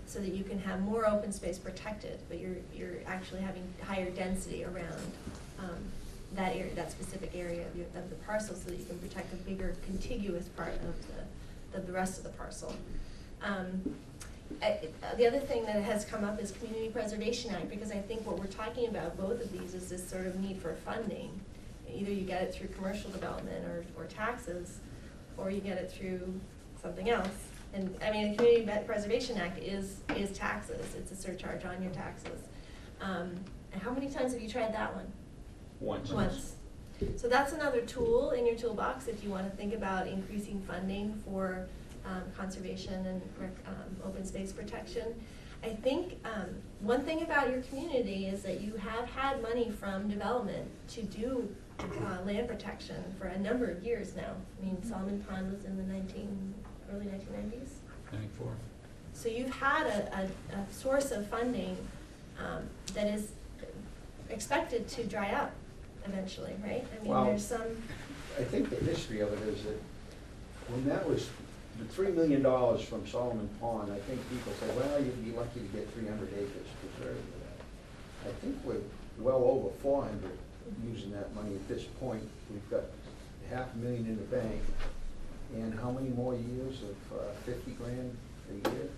so that you can have more open space protected, but you're actually having higher density around that area, that specific area of the parcel, so that you can protect a bigger contiguous part of the rest of the parcel. The other thing that has come up is Community Preservation Act, because I think what we're talking about, both of these, is this sort of need for funding. Either you get it through commercial development or taxes, or you get it through something else. And, I mean, the Community Preservation Act is taxes, it's a surcharge on your taxes. And how many times have you tried that one? Once. So that's another tool in your toolbox if you want to think about increasing funding for conservation and open space protection. I think one thing about your community is that you have had money from development to do land protection for a number of years now. I mean, Solomon Pond was in the early 1990s. 94. So you've had a source of funding that is expected to dry up eventually, right? I mean, Well, there's some. I think the history of it is that when that was, the $3 million from Solomon Pond, I think people say, well, you'd be lucky to get 300 acres preserved with that. I think we're well over 400 using that money at this point. We've got $500,000 in the bank. And how many more years of 50 grand a year?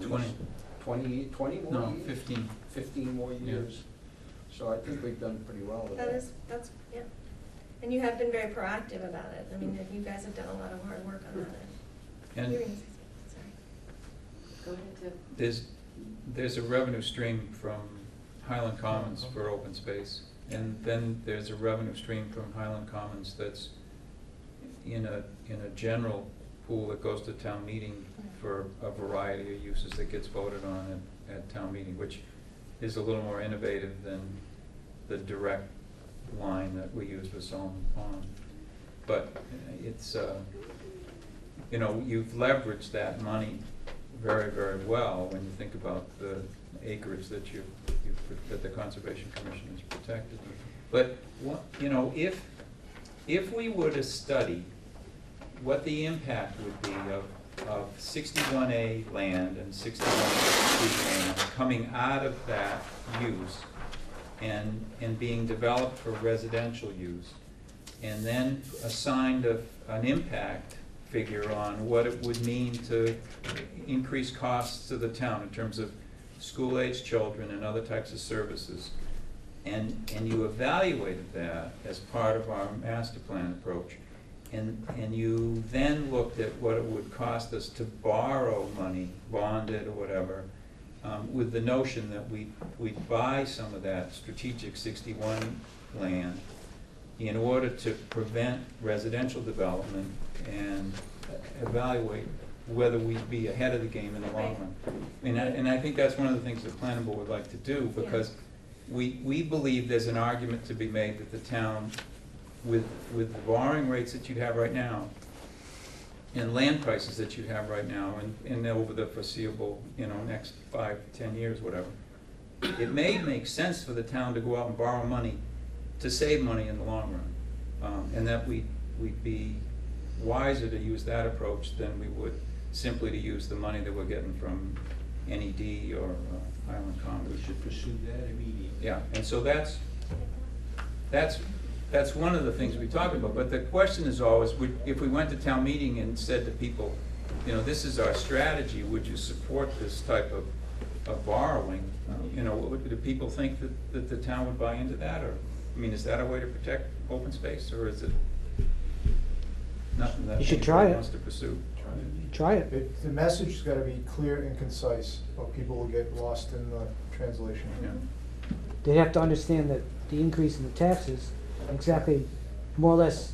20. 20 more No, years? 15. 15 more years. So I think we've done pretty well with that. That's, yeah. And you have been very proactive about it. I mean, you guys have done a lot of hard work on that. And Hearings, sorry. Go ahead, Tim. there's a revenue stream from Highland Commons for open space. And then there's a revenue stream from Highland Commons that's in a general pool that goes to town meeting for a variety of uses that gets voted on at town meeting, which is a little more innovative than the direct line that we use with Solomon Pond. But it's, you've leveraged that money very, very well when you think about the acreage that that the Conservation Commission has protected. But, if we were to study what the impact would be of 61A land and 61B land coming out of that use and being developed for residential use, and then assigned an impact figure on what it would mean to increase costs to the town in terms of school-age children and other types of services, And you evaluated that as part of our master plan approach. And you then looked at what it would cost us to borrow money, bond it or whatever, with the notion that we'd buy some of that strategic 61 land in order to prevent residential development and evaluate whether we'd be ahead of the game in the long run. And I think that's one of the things the planning board would like to do, because we believe there's an argument to be made that the town, with the borrowing rates that you'd have right now, and land prices that you'd have right now, and over the foreseeable, next 5 to 10 years, whatever, it may make sense for the town to go out and borrow money to save money in the long run, and that we'd be wiser to use that approach than we would simply to use the money that we're getting from NED or Highland Commons. We should pursue that immediately. Yeah, and so that's one of the things we talk about, but the question is always, if we went to town meeting and said to people, this is our strategy, would you support this type of borrowing? Do people think that the town would buy into that, or, is that a way to protect open space, or is it nothing that You should try anybody it. wants to pursue? Try it. The message's gotta be clear and concise, or people will get lost in the translation. Yeah. They'd have to understand that the increase in the taxes, exactly, more or less,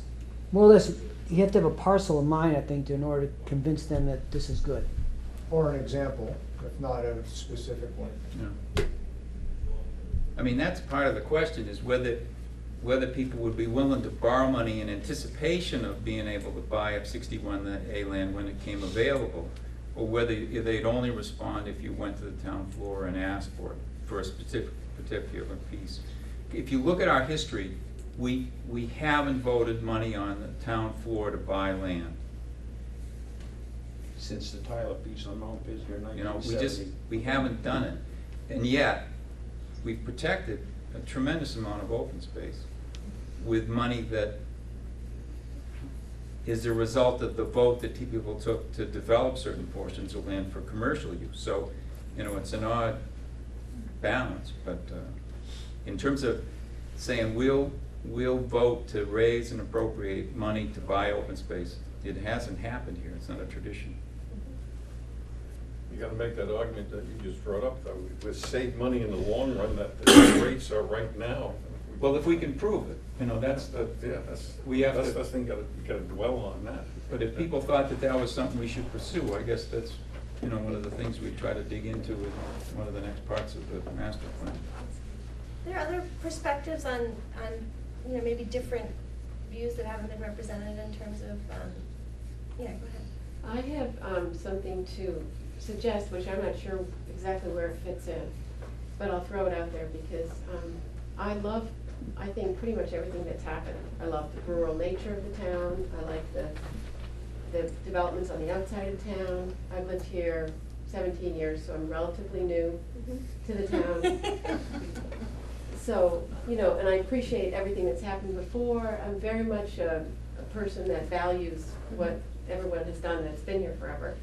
you have to have a parcel of mind, I think, in order to convince them that this is good. Or an example, if not a specific one. Yeah. That's part of the question, is whether people would be willing to borrow money in anticipation of being able to buy up 61A land when it came available, or whether they'd only respond if you went to the town floor and asked for a particular piece. If you look at our history, we haven't voted money on the town floor to buy land. Since the Tyler piece on Mount Pisgah in 1970. We haven't done it, and yet we've protected a tremendous amount of open space with money that is a result of the vote that people took to develop certain portions of land for commercial use. So, it's an odd balance, but in terms of saying we'll vote to raise and appropriate money to buy open space, it hasn't happened here. It's not a tradition. You gotta make that argument that you just brought up, though. We save money in the long run, that the rates are right now. Well, if we can prove it, that's the, we have that's to. the thing, you gotta dwell on that. But if people thought that was something we should pursue, I guess that's, one of the things we try to dig into with one of the next parts of the master plan. There are other perspectives on maybe different views that haven't been represented in terms of, go ahead. I have something to suggest, which I'm not sure exactly where it fits in, but I'll throw it out there because I think pretty much everything that's happened. I love the rural nature of the town. I like the developments on the outside of town. I've lived here 17 years, so I'm relatively new to the town. So, and I appreciate everything that's happened before. I'm very much a person that values what everyone has done that's been here forever.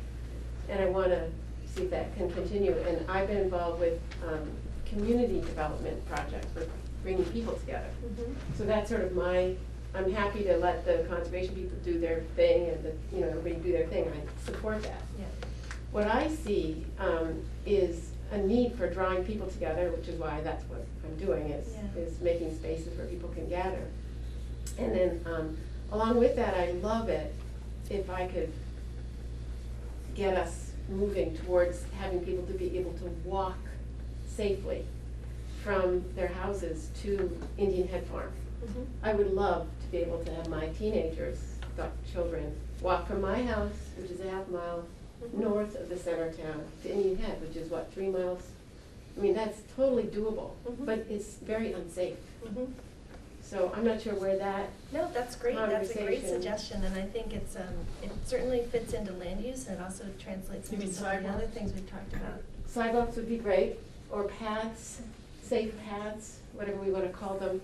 And I want to see if that can continue. And I've been involved with community development projects for bringing people together. So that's sort of I'm happy to let the conservation people do their thing and everybody do their thing. I support that. Yeah. What I see is a need for drawing people together, which is why that's what I'm doing, is making spaces where people can gather. And then along with that, I love it if I could get us moving towards having people to be able to walk safely from their houses to Indian Head Farm. I would love to be able to have my teenagers, children, walk from my house, which is a half mile, north of the center of town to Indian Head, which is 3 miles? That's totally doable, but it's very unsafe. So I'm not sure where that. No, that's great. That's a great conversation- suggestion, and I think it certainly fits into land use, and it also translates You into mean some of the other sidewalks? things we've talked about. Sidewalks would be great, or paths, safe paths, whatever we want to call them.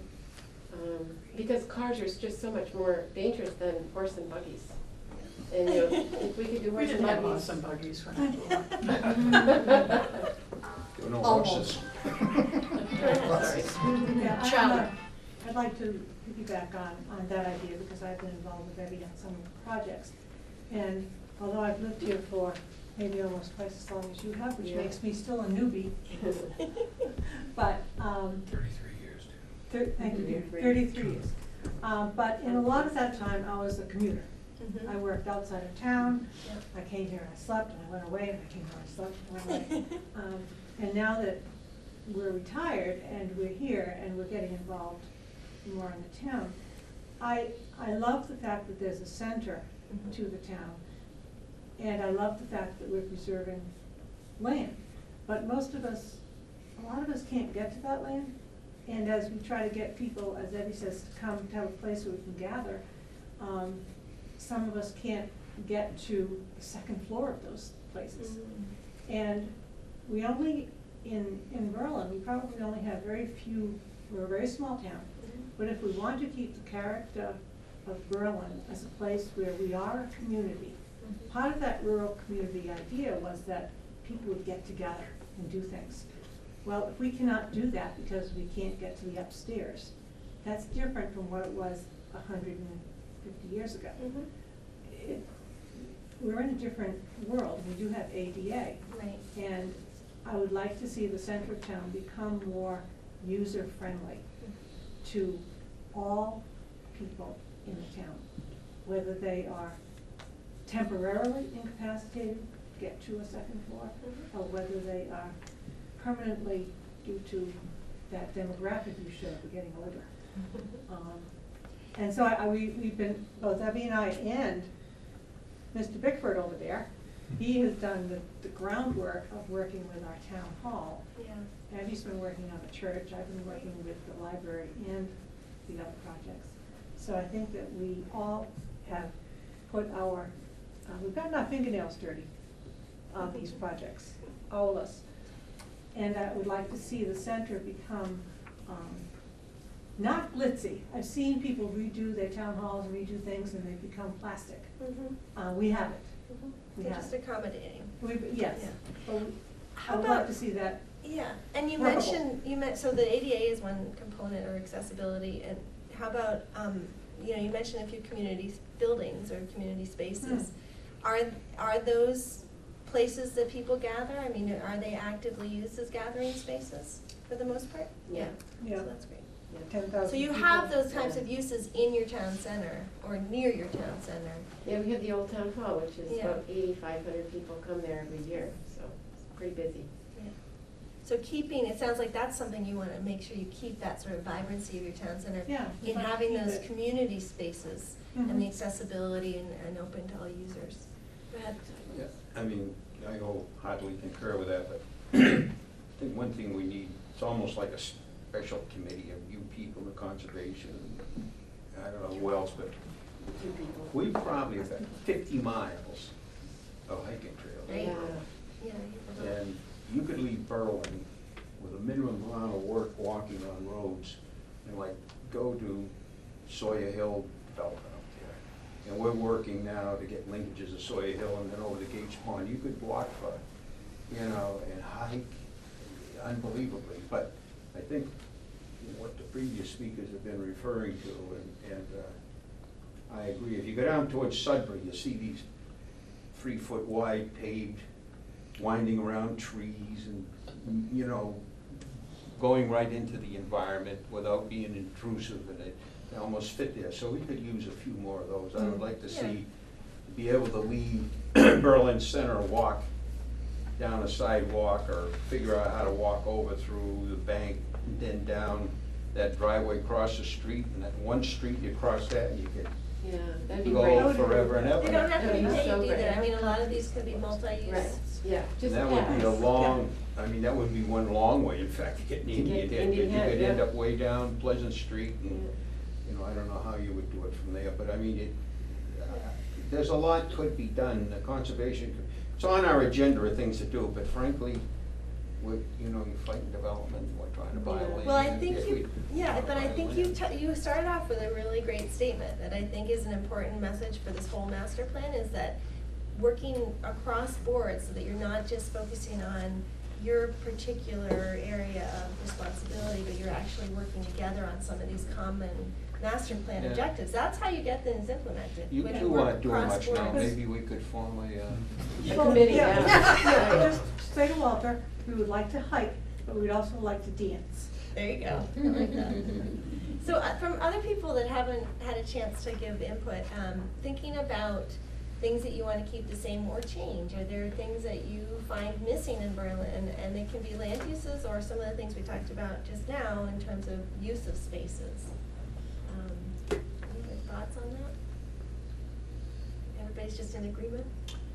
Because cars are just so much more dangerous than horse and buggies. And if we could do We horse and didn't have buggies. awesome buggies when I grew up. There were no horses. ahead, sorry. Yeah, Charlotte. I'd like to piggyback on that idea because I've been involved with Evie on some of the projects. And although I've lived here for maybe almost twice as long as you have, which Yeah. makes me still a newbie, but, 33 years. thank you, dear, 33. 33 years. But in a lot of that time, I was a commuter. Mhm. I worked outside of town. Yep. I came here and I slept, and I went away, and I came here and I slept, and went away. And now that we're retired and we're here and we're getting involved more in the town, I love the fact that there's a center Mhm. to the town. And I love the fact that we're preserving land. But most of us, a lot of us can't get to that land. And as we try to get people, as Evie says, to come to have a place where we can gather, some of us can't get to the second floor of those places. And we only, in Berlin, we probably only have very few, we're a very small town. But if we want to keep the character of Berlin as a place where we are a community, part of that rural community idea was that people would get together and do things. Well, if we cannot do that because we can't get to the upstairs, that's different from what it was 150 years ago. We're in a different world. We do have ADA. Right. And I would like to see the center of town become more user-friendly to all people in the town, whether they are temporarily incapacitated to get to a second floor, or whether they are permanently, due to that demographic you showed, we're getting older. And so we've been, both Evie and I and Mr. Bickford over there, he has done the groundwork of working with our town hall. Yeah. Evie's been working on the church, I've been working with the library and the other projects. So I think that we all have put our, we've gotten our fingernails dirty on these projects, all of us. And I would like to see the center become, not glitzy. I've seen people redo their town halls and redo things and they become plastic. We haven't. We They're haven't. just accommodating. Yes, Yeah. but How I would like about- to see that. Yeah, and you Workable. mentioned, so the ADA is one component, or accessibility, and how about, you mentioned a few community buildings or community spaces. Are those places that people gather? I mean, are they actively used as gathering spaces for the most part? Yeah. Yeah. So that's great. 10,000 So you people. have those types of uses in your town center, or near your town center. Yeah, we have the Old Town Hall, which is Yeah. about 8,500 people come there every year, so it's pretty busy. Yeah. So it sounds like that's something you want to make sure you keep, that sort of vibrancy of your town center. Yeah, In if I having keep those it. community spaces and the Mhm. accessibility and open to all users. Go ahead. Yeah, I mean, I wholeheartedly concur with that, but I think one thing we need, it's almost like a special committee of you people, the conservation, I don't know who else, but Two people. we probably have got 50 miles of hiking trails. Right. Yeah. Yeah. And you could leave Berlin with a minimum amount of work walking on roads and like go to Sawyer Hill development up there. And we're working now to get linkages of Sawyer Hill and then over to Gates Pond. You could walk for, and hike unbelievably. But I think what the previous speakers have been referring to, and I agree. If you go down towards Sudbury, you see these 3-foot wide paved, winding around trees and, going right into the environment without being intrusive, and they almost fit there. So we could use a few more of those. I would like to see, be able to leave Berlin Center, walk down a sidewalk, or figure out how to walk over through the bank, and then down that driveway across the street, and that one street, you cross that and you could Yeah, that'd be go great. forever and ever. They don't have to be That'd be so paved either. great. I mean, a lot of these could be multi-use. Right, yeah, just That would be a paths. long, I mean, that would be one long way, in fact, to get in To Indian get Head. Indian But you Head, could end yeah. up way down Pleasant Street, and, Yeah. I don't know how you would do it from there, but I mean, there's a lot could be done, the conservation, it's on our agenda of things to do, but frankly, you're fighting development, we're trying to buy Yeah. land. Well, I think if you, we yeah, wanna but I buy think land. you started off with a really great statement that I think is an important message for this whole master plan, is that working across boards so that you're not just focusing on your particular area of responsibility, but you're actually working together on some of these common master plan Yeah. objectives. That's how you get things implemented. You when two work aren't doing much now, cross-borders. maybe we could form a, A committee, Yeah, yeah. just say to Walter, we would like to hike, but we'd also like to dance. There you go. I like that. So from other people that haven't had a chance to give input, thinking about things that you want to keep the same or change, are there things that you find missing in Berlin? And they can be land uses or some of the things we talked about just now in terms of use of spaces. Any good thoughts on that? Everybody's just in agreement?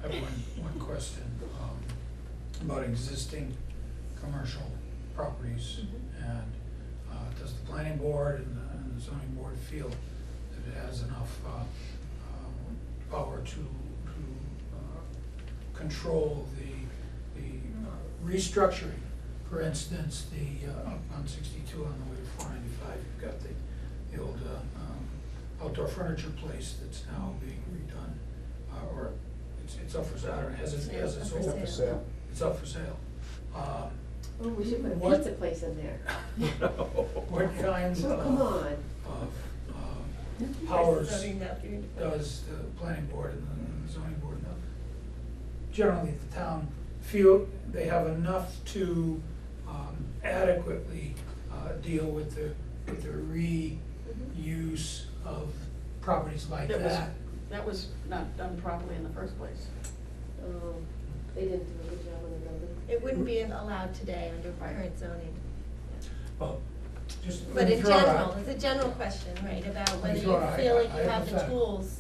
I have one question about existing commercial properties. And does the planning board and the zoning board feel that it has enough power to control the restructuring? For instance, up on 62 on the way to 495, you've got the old outdoor furniture place that's now being redone, or it's up for sale, or has its It's up for own- sale. It's up for sale. Oh, we should put a What- pizza place in there. What kinds Oh, come on. of powers Zoning map, you're- does the planning board and the zoning board, generally the town, feel they have enough to adequately deal with the reuse of properties like That was- that? That was not done properly in the first place. Oh, they didn't do a good job on the building. It wouldn't be allowed today under current zoning. Well, just let But me in throw it general, out. it's a general question, right, about Let whether me throw it you out. feel like I you have the hypothetical. tools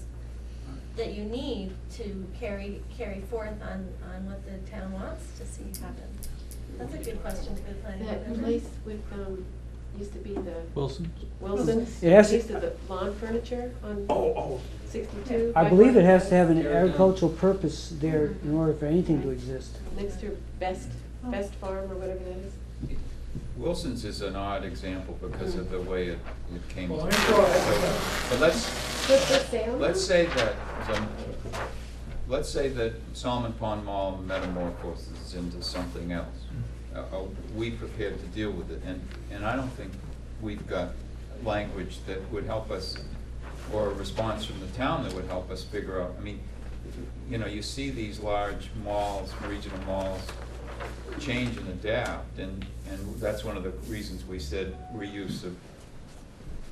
that you need to carry forth on what the town wants to see happen. That's a good question for the planning That board. place with, used to be the Wilson? Wilson's, It has to- used to the lawn furniture on Oh, 62. I believe it has to have an Tear it down. agricultural purpose there in order for anything to exist. Next to Best Farm or whatever that is. Wilson's is an odd example because of the way it came to Well, be. let me throw it. But let's, Good for sale? let's say that, let's say that Solomon Pond Mall metamorphoses into something else. Are we prepared to deal with it? And I don't think we've got language that would help us, or a response from the town that would help us figure out, I mean, you know, you see these large malls, regional malls, change and adapt, and that's one of the reasons we said reuse of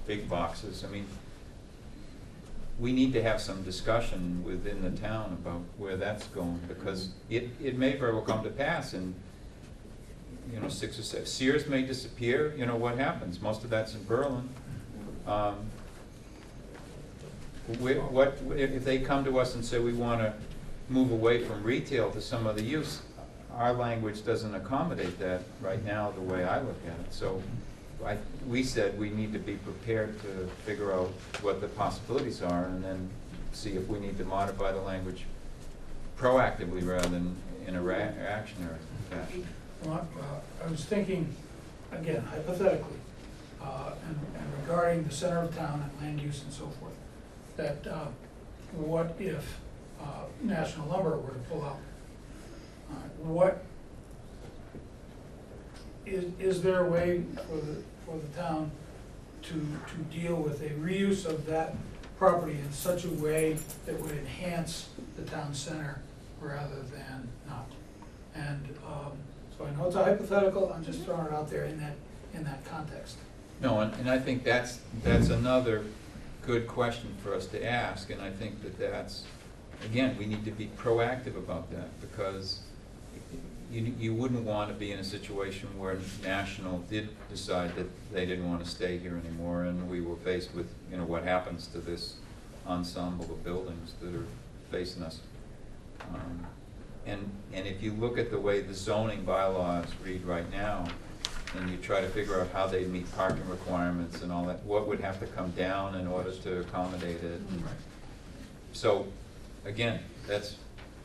big boxes. I mean, we need to have some discussion within the town about where that's going, because it may very well come to pass in, you know, 6 or 7. Sears may disappear, you know, what happens? Most of that's in Berlin. If they come to us and say we want to move away from retail to some other use, our language doesn't accommodate that right now, the way I look at it. So we said we need to be prepared to figure out what the possibilities are and then see if we need to modify the language proactively rather than in a reactionary fashion. Well, I was thinking, again, hypothetically, and regarding the center of town and land use and so forth, that what if National Lumber were to pull out? What, is there a way for the town to deal with a reuse of that property in such a way that would enhance the town center rather than not? And so I know it's a hypothetical, I'm just throwing it out there in that context. No, and I think that's another good question for us to ask, and I think that's, again, we need to be proactive about that, because you wouldn't want to be in a situation where National did decide that they didn't want to stay here anymore, and we were faced with, you know, what happens to this ensemble of buildings that are facing us. And if you look at the way the zoning bylaws read right now, and you try to figure out how they meet parking requirements and all that, what would have to come down in order to accommodate it. So, again, that's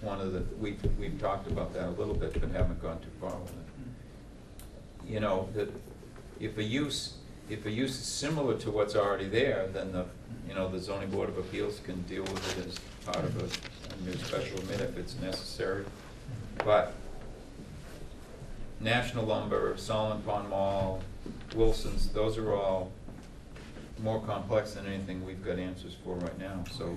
one of the, we've talked about that a little bit, but haven't gone too far with it. You know, that if a use is similar to what's already there, then the zoning board of appeals can deal with it as part of a new special permit if it's necessary. But National Lumber, Solomon Pond Mall, Wilson's, those are all more complex than anything we've got answers for right now, so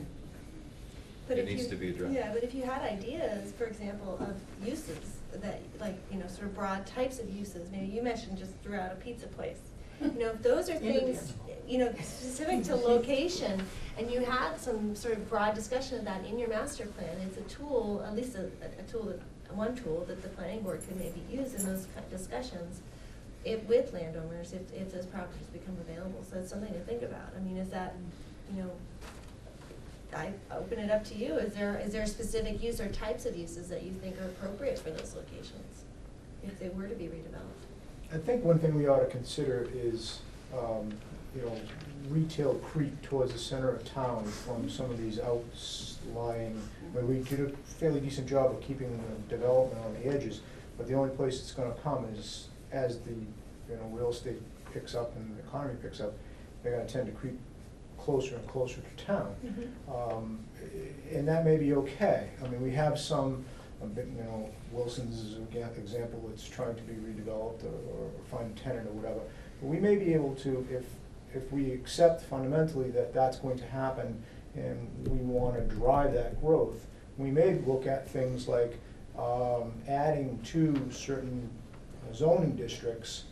But it if needs you- to be addressed. Yeah, but if you had ideas, for example, of uses that, like, you know, sort of broad types of uses, maybe you mentioned just throughout a pizza place. You know, if those are things, you know, specific to location, and you had some sort of broad discussion of that in your master plan, it's a tool, at least a tool that, one tool that the planning board could maybe use in those discussions with landowners, if those properties become available. So it's something to think about. I mean, is that, you know, I open it up to you. Is there a specific use or types of uses that you think are appropriate for those locations, if they were to be redeveloped? I think one thing we ought to consider is, you know, retail creep towards the center of town from some of these outlying, where we did a fairly decent job of keeping the development on the edges, but the only place it's gonna come is as the, you know, real estate picks up and the economy picks up, they're gonna tend to creep closer and closer to town. And that may be okay. I mean, we have some, you know, Wilson's is an example that's trying to be redeveloped or find a tenant or whatever. But we may be able to, if we accept fundamentally that that's going to happen and we want to drive that growth, we may look at things like adding to certain zoning districts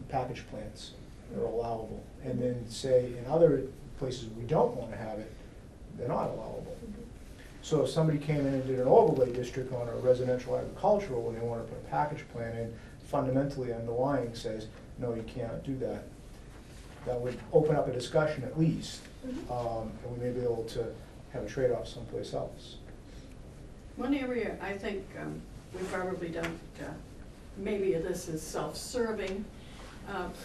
package plants that are allowable. And then say in other places we don't want to have it, they're not allowable. So if somebody came in and did an overlay district on a residential agricultural and they want to put a package plan in, fundamentally underlying says, no, you can't do that. That would open up a discussion at least, and we may be able to have a trade-off someplace else. One area I think we probably don't, maybe this is self-serving,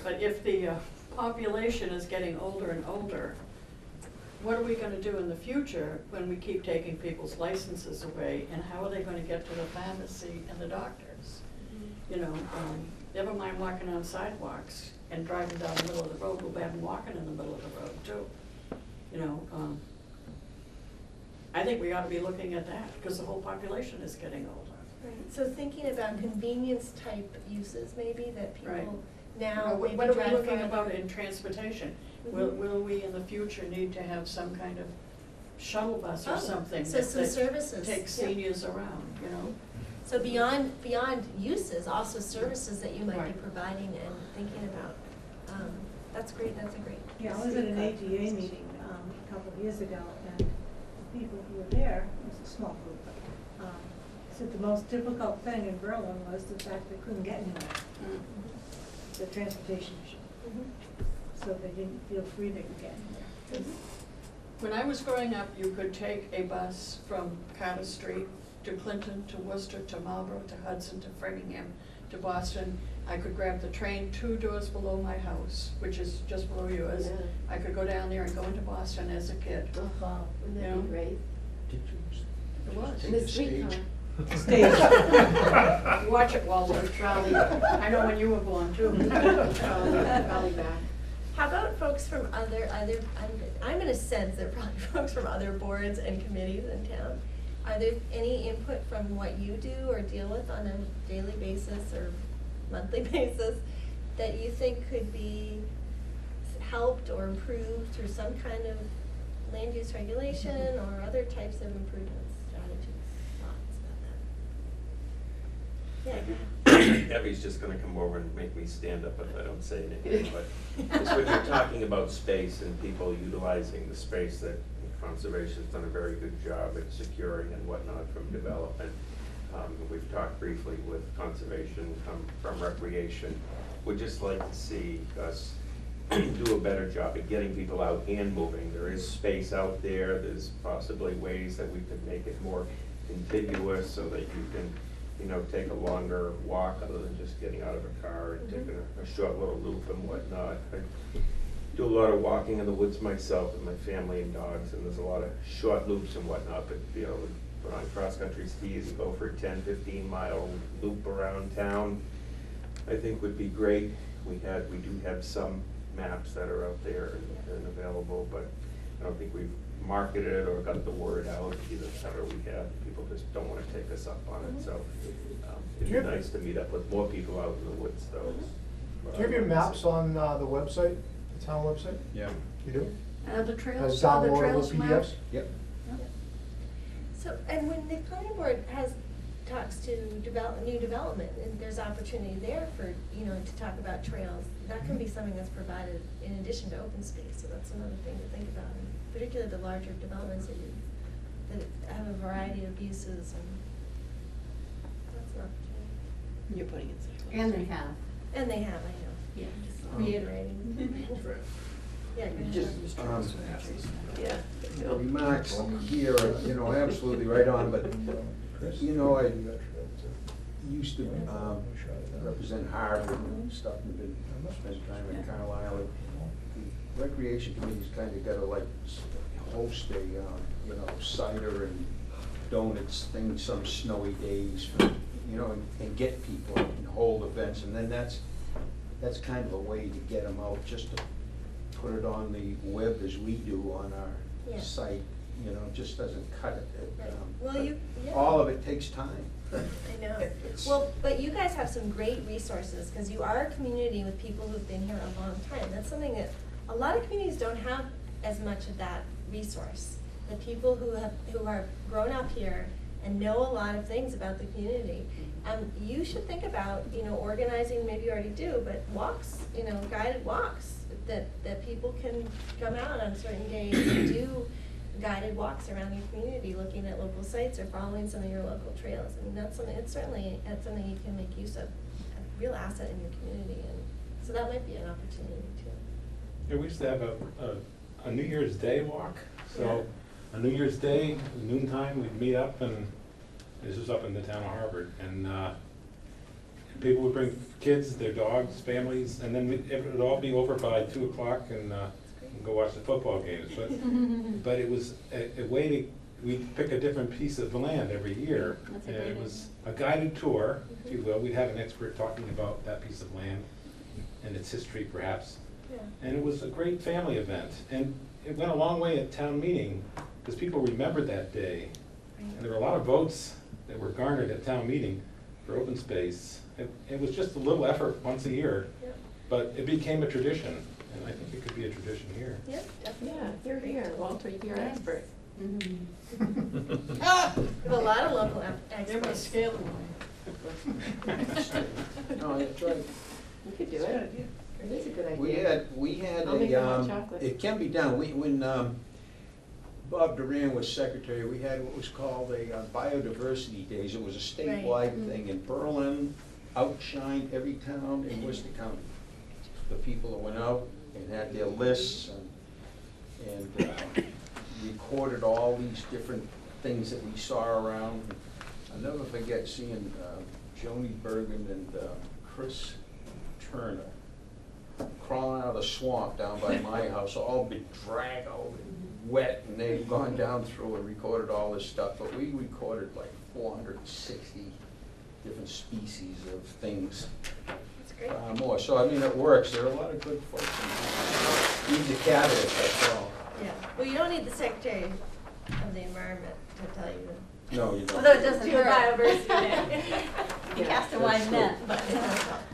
but if the population is getting older and older, what are we gonna do in the future when we keep taking people's licenses away, and how are they gonna get to the pharmacy and the doctors? You know, never mind walking on sidewalks and driving down the middle of the road, we'll be walking in the middle of the road too. You know, I think we ought to be looking at that, because the whole population is getting older. Right. So thinking about convenience type uses maybe that Right. people You know, now maybe what are we drive looking farther. about in transportation? Will we in the future need to have some kind of shuttle bus or Oh, something so some services, takes yeah. seniors around, you know? So beyond uses, also services that you might be Right. providing and thinking about. That's great, that's a great. Yeah, I was at an ADA meeting a couple of years ago, and the people who were there, it was a small group, but, said the most difficult thing in Berlin was the fact they couldn't get anywhere, the transportation issue. So they didn't feel free they could get anywhere. When I was growing up, you could take a bus from Carter Street to Clinton, to Worcester, to Marlborough, to Hudson, to Framingham, to Boston. I could grab the train 2 doors below my house, which is just below yours. Yeah. I could go down there and go into Boston as a kid. Oh, wow, wouldn't that Yeah. be great? It was. And the streetcar. Stage. Watch it, Walter. Trolley. I know when you were born too. Trolley back. How about folks from other, I'm gonna sense there are probably folks from other boards and committees in town. Are there any input from what you do or deal with on a daily basis or monthly basis that you think could be helped or improved through some kind of land use regulation or other types of improvements, strategies, thoughts about that? Yeah. Abby's just gonna come over and make me stand up if I don't say anything, but just when you're talking about space and people utilizing the space that conservation's done a very good job at securing and whatnot from development. We've talked briefly with conservation from recreation. Would just like to see us do a better job at getting people out and moving. There is space out there, there's possibly ways that we could make it more contiguous so that you can, you know, take a longer walk other than just getting out of a car and taking a short little loop and whatnot. I do a lot of walking in the woods myself with my family and dogs, and there's a lot of short loops and whatnot, but you know, put on cross-country skis and go for a 10-15 mile loop around town, I think would be great. We do have some maps that are out there and available, but I don't think we've marketed it or got the word out, either that or we have, people just don't wanna take us up on it, so, it'd be nice to meet up with more people out in the woods, though. Do you have your maps on the website, the town website? Yeah. You do? The trails, As saw the downloadable trails map? PDFs? Yep. So, and when the planning board talks to new development, and there's opportunity there for, to talk about trails, that can be something that's provided in addition to open space, so that's another thing to think about, and particularly the larger developments that have a variety of uses, and that's an opportunity. You're putting it And they have. And they have, I know, yeah, just reiterating. Yeah, go ahead. Just, Yeah. remarks here, absolutely right on, but, I used to, represent Harvard and stuff, and been, spent time in Carlisle. The Recreation Committee's kind of gotta like host a, cider and donuts thing some snowy days, and get people and hold events, and then that's kind of a way to get them out, just to put it on the web as we do on our Yeah. site, just doesn't cut it. Right. Well, but yeah. all of it takes time. I know. It's- Well, but you guys have some great resources, because you are a community with people who've been here a long time. That's something that a lot of communities don't have as much of that resource. The people who are grown up here and know a lot of things about the community. You should think about, organizing, maybe you already do, but walks, guided walks, that people can come out on certain days and do guided walks around your community, looking at local sites or following some of your local trails. I mean, that's something you can make use of, a real asset in your community, and so that might be an opportunity too. Yeah, we used to have a New Year's Day walk, so on New Year's Day, noontime, we'd meet up, and this was up in the town of Harvard, and people would bring kids, their dogs, families, and then it would all be over by 2 o'clock, and go watch the football games. But it was a way to, we'd pick a different piece of land every year. That's a And great it was a guided tour, if you will. We'd have an expert talking about that piece of land and its history perhaps. Yeah. And it was a great family event. And it went a long way at town meeting, because people remembered that day. And there were a lot of votes that were garnered at town meeting for open space. It was just a little effort once a year, Yep. but it became a tradition, and I think it could be a tradition here. Yep, definitely. Yeah, you're here, Walter, you're an expert. We have a lot of local They must experts. scale them. No, that's right. You could do it. It is a good idea. We had I'll make a hot chocolate. it can be done, when Bob Duran was secretary, we had what was called a biodiversity days. It was a statewide thing, and Berlin outshined every town in Worcester County. The people that went out and had their lists and recorded all these different things that we saw around. I'll never forget seeing Joni Bergen and Chris Turner crawling out of the swamp down by my house, all bedraggled and wet, and they'd gone down through and recorded all this stuff, but we recorded like 460 different species of things. That's great. More, so I mean, it works. There are a lot of good folks in there. Needs a catalyst, that's all. Yeah, well, you don't need the Secretary of the Environment to tell you to. No, you don't. Although it doesn't Do a hurt. biodiversity day. You Yeah, cast a wide that's net. But,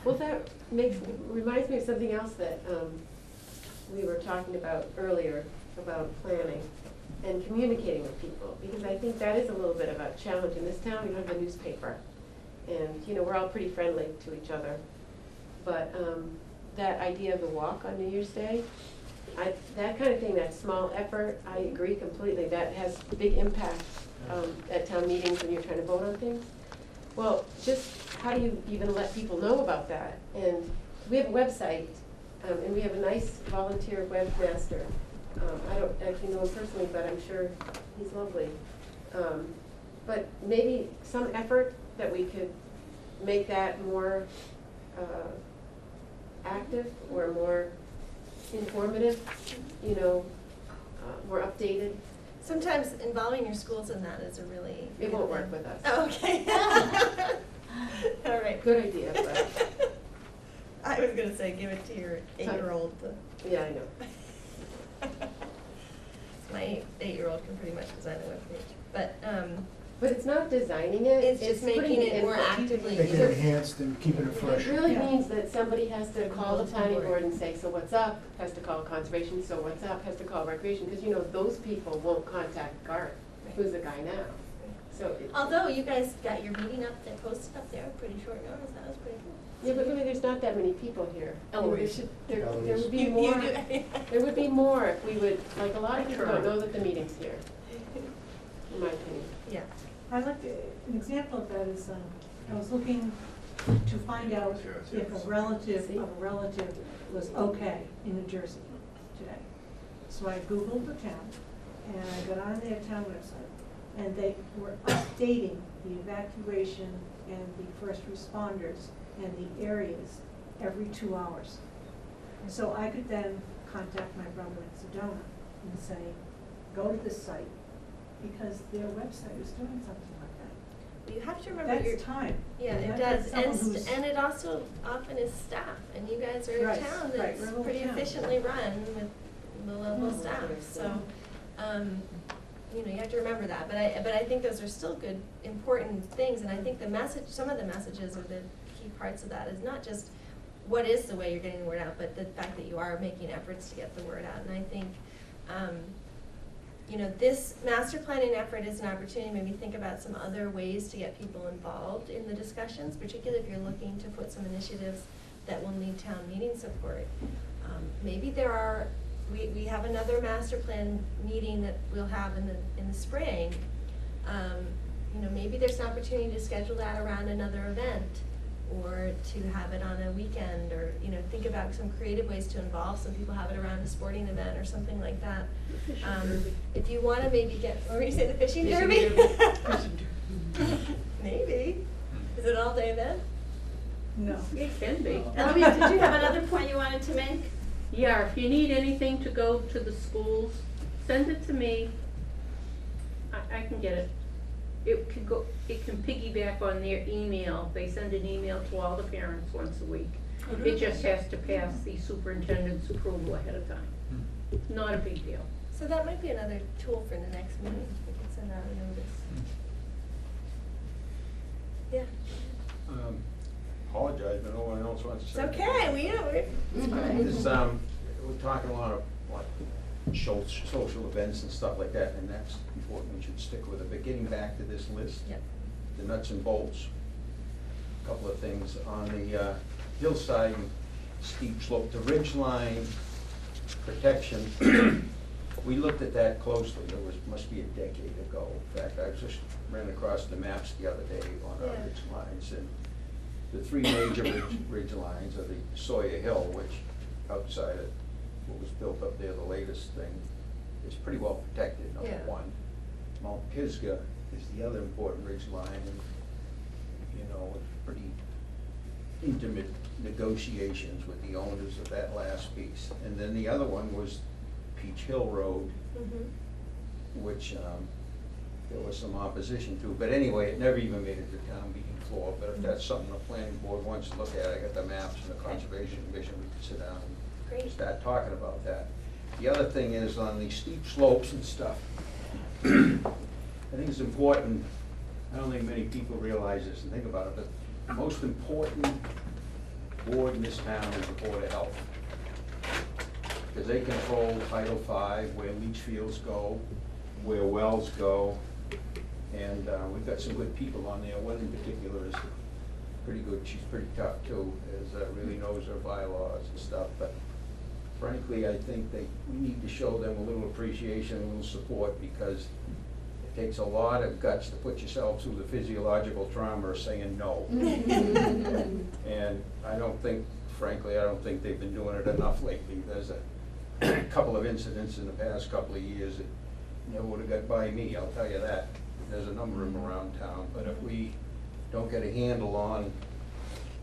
Well, that reminds me of something else that we were talking about earlier, about planning and communicating with people, because I think that is a little bit of a challenge in this town. We don't have a newspaper, and we're all pretty friendly to each other. But that idea of the walk on New Year's Day, that kind of thing, that small effort, I agree completely. That has big impact at town meetings when you're trying to vote on things. Well, just how do you even let people know about that? And we have a website, and we have a nice volunteer webmaster. I don't actually know him personally, but I'm sure he's lovely. But maybe some effort that we could make that more active or more informative, more updated. sometimes involving your schools in that is a really. It won't work with us. Oh, okay. All right. Good idea, but. I was gonna say, give it to your 8-year-old. Yeah, I know. my 8-year-old can pretty much design a webpage, but, But it's not designing it. it's just putting making it in- more actively Making used. it enhanced and keeping it fresh. It really Yeah. means that somebody has to call the planning board and say, so what's up? Has to call conservation, so what's up? Has to call recreation, because you know, those people won't contact Garth, who's the guy now. So it. Although you guys got your meeting up there, posted up there, pretty short notice, that was pretty cool. Yeah, but really, there's not that many people here. I mean, Eloise. there would be You more, do. there would be more if we would, like, a lot of people don't know that the meeting's here, in my opinion. Yeah. I like, an example of that is, I was looking to find out if a relative of a relative was okay in New Jersey today. So I Googled the town, and I got on their town website, and they were updating the evacuation and the first responders and the areas every 2 hours. So I could then contact my brother in Sedona and say, go to this site, because their website is doing something like that. You have to remember your. That's time. Yeah, And it that's does, someone who's- and it also often is staff, and you guys are a Right, town right, that's we're a little pretty town. efficiently run with low-level staff, so, you know, you have to remember that, but I think those are still good, important things, and I think the message, some of the messages or the key parts of that is not just what is the way you're getting the word out, but the fact that you are making efforts to get the word out, and I think, you know, this master planning effort is an opportunity, maybe think about some other ways to get people involved in the discussions, particularly if you're looking to put some initiatives that will need town meeting support. Maybe there are, we have another master plan meeting that we'll have in the spring. You know, maybe there's an opportunity to schedule that around another event, or to have it on a weekend, or, you know, think about some creative ways to involve some people, have it around a sporting event or something like that. If you wanna maybe get, or you say the fishing derby? Maybe. Is it an all-day event? No. It can be. Eloise, did you have another point you wanted to make? Yeah, if you need anything to go to the schools, send it to me. I can get it. It can piggyback on their email. They send an email to all the parents once a week. It just has to pass the superintendent's approval ahead of time. Not a big deal. So that might be another tool for the next meeting, we can send out a notice. Yeah, Apologize, but no one else wants to it's say. okay, it's fine. This, we're talking a lot of, like, social events and stuff like that, and that's important, we should stick with it. But getting back to this list, Yep. the nuts and bolts, a couple of things. On the hillside steep slope, the ridge line protection, we looked at that closely. It must be a decade ago. In fact, I just ran across the maps the other day on our Yeah. ridge lines, and the three major ridge lines are the Sawyer Hill, which outside of what was built up there, the latest thing, is pretty well protected, number Yeah. one. Mount Pisgah is the other important ridge line, and, you know, pretty intimate negotiations with the owners of that last piece. And then the other one was Peach Hill Road, which there was some opposition to. But anyway, it never even made it to town meeting floor. But if that's something the planning board wants to look at, I got the maps and the Conservation Commission, we could sit down and Great. start talking about that. The other thing is on the steep slopes and stuff. I think it's important, I don't think many people realize this and think about it, but the most important board in this town is the Board of Health. Because they control Title V, where leach fields go, where wells go, and we've got some good people on there. One in particular is pretty good, she's pretty tough too, really knows her bylaws and stuff, but frankly, I think we need to show them a little appreciation, a little support, because it takes a lot of guts to put yourself through the physiological trauma of saying no. And I don't think, frankly, I don't think they've been doing it enough lately. There's a couple of incidents in the past couple of years that never would have got by me, I'll tell you that. There's a number of them around town, but if we don't get a handle on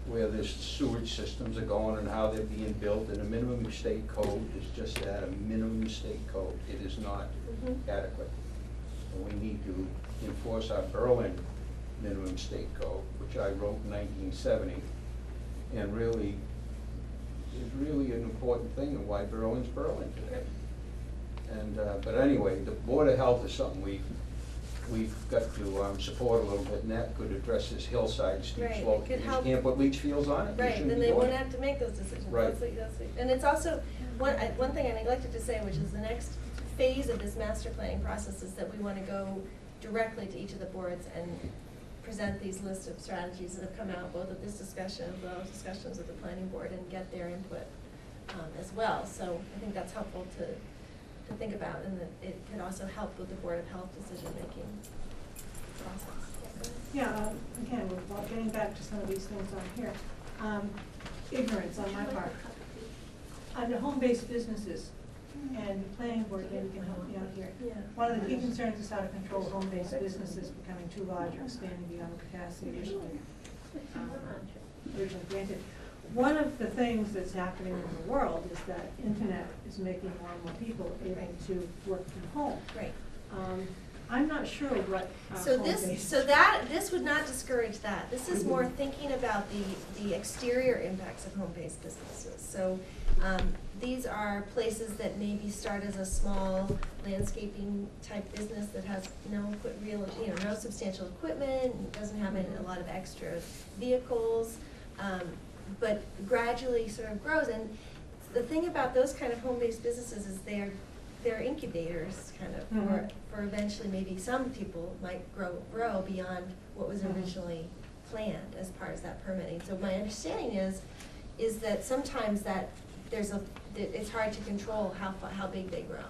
where the sewage systems are going and how they're being built, and a minimum state code is just that, a minimum state code. It is not adequate. And we need to enforce our Berlin minimum state code, which I wrote in 1970, and really is really an important thing of why Berlin's Berlin today. And, but anyway, the Board of Health is something we've got to support a little bit, and that could address this hillside steep Right, slope. it could You help. can't put leach fields on it. You Right, shouldn't then be they doing won't it. have to make those decisions. Right. And it's also, one thing I neglected to say, which is the next phase of this master planning process, is that we want to go directly to each of the boards and present these lists of strategies that have come out, both of this discussion, as well as discussions with the planning board, and get their input as well. So I think that's helpful to think about, and that it could also help with the Board of Health decision-making process. Yeah, again, we're getting back to some of these things on here. Ignorance on my part. Under home-based businesses, and the planning board maybe can help me out here. Yeah. One of the key concerns is how to control home-based businesses becoming too large or expanding beyond the capacity originally granted. One of the things that's happening in the world is that internet is making more and more people able to work from home. Right. I'm not sure what. This would not discourage that. This is more thinking about the exterior impacts of home-based businesses. So these are places that maybe start as a small landscaping type business that has no substantial equipment, and doesn't have a lot of extra vehicles, but gradually sort of grows. And the thing about those kind of home-based businesses is they're incubators, kind of, for eventually maybe some people might grow beyond what was originally planned as part of that permitting. So my understanding is that sometimes that it's hard to control how big they grow.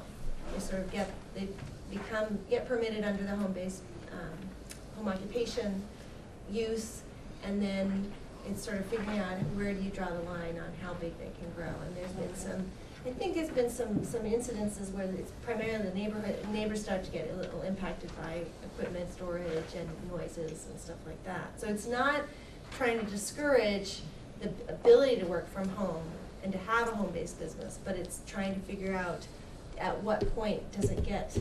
They sort of get permitted under the home-based home occupation use, and then it's sort of figuring out where do you draw the line on how big they can grow. And I think there's been some incidences where it's primarily the neighbors start to get a little impacted by equipment storage and noises and stuff like that. So it's not trying to discourage the ability to work from home and to have a home-based business, but it's trying to figure out at what point does it get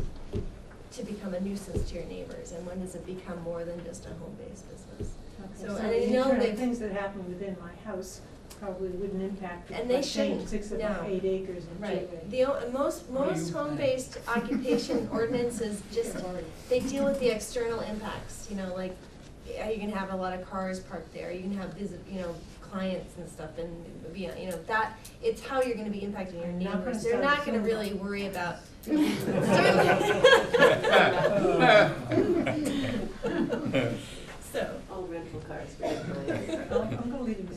to become a nuisance to your neighbors, and when does it become more than just a home-based business. Okay, So, so and the I know internal things that happen within my house probably wouldn't impact. And they like saying shouldn't, 6 of no. my 8 acres in Right. Chile. Most home-based occupation ordinances they deal with the external impacts, like, are you gonna have a lot of cars parked there? Are you gonna have clients and stuff, and, that, it's how you're gonna be impacting your I'm not gonna neighbors. They're start not gonna assuming. really worry about. So. All rental cars, particularly. I'm gonna leave it.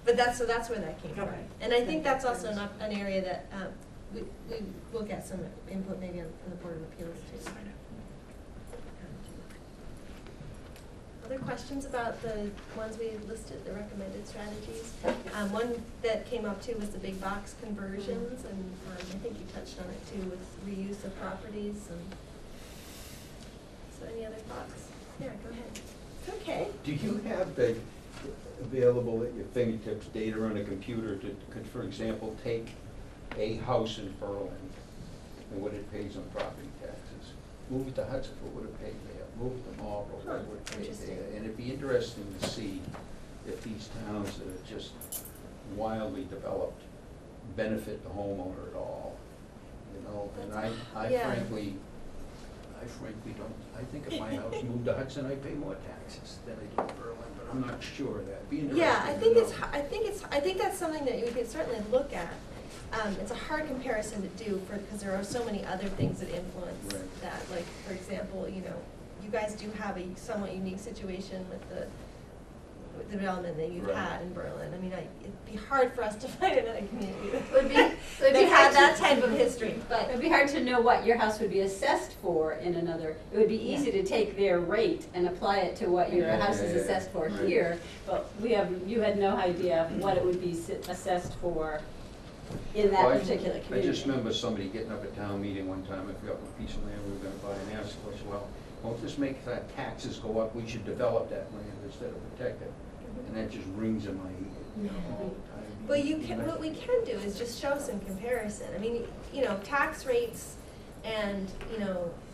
But that's where that came from. Okay. And I think that's also an area that we will get some input maybe on the Board of Appeals too. Other questions about the ones we listed, the recommended strategies? One that came up too was the big box conversions, and I think you touched on it too with reuse of properties. And so any other thoughts? Yeah, go ahead. Okay. Do you have available at your fingertips data on a computer to, for example, take a house in Berlin and what it pays on property taxes, move it to Hudson, what would it pay there, move it to Marlboro, what would it pay Interesting. there? And it'd be interesting to see if these towns that are just wildly developed benefit the homeowner at all, and I Yeah. frankly don't, I think if my house moved to Hudson, I'd pay more taxes than I do in Berlin, but I'm not sure of that. It'd be interesting Yeah, I to know. think that's something that we could certainly look at. It's a hard comparison to do because there are so many other things that influence Right. that. Like, for example, you guys do have a somewhat unique situation with the development that you've Right. had in Berlin. I mean, it'd be hard for us to find another community Would be- that would be had hard that to- type of history, but. It'd be hard to know what your house would be assessed for in another, it would be easy to take their rate and apply it to what your house is assessed for Right. here, but you had no idea what it would be assessed for in that Well, particular community. I just remember somebody getting up at town meeting one time, I forgot what piece of land we were gonna buy, and asked the question, well, won't this make that taxes go up, we should develop that land instead of protect it? And that just rings in my ear, all the time. Well, what we can do is just show some comparison. I mean, tax rates and,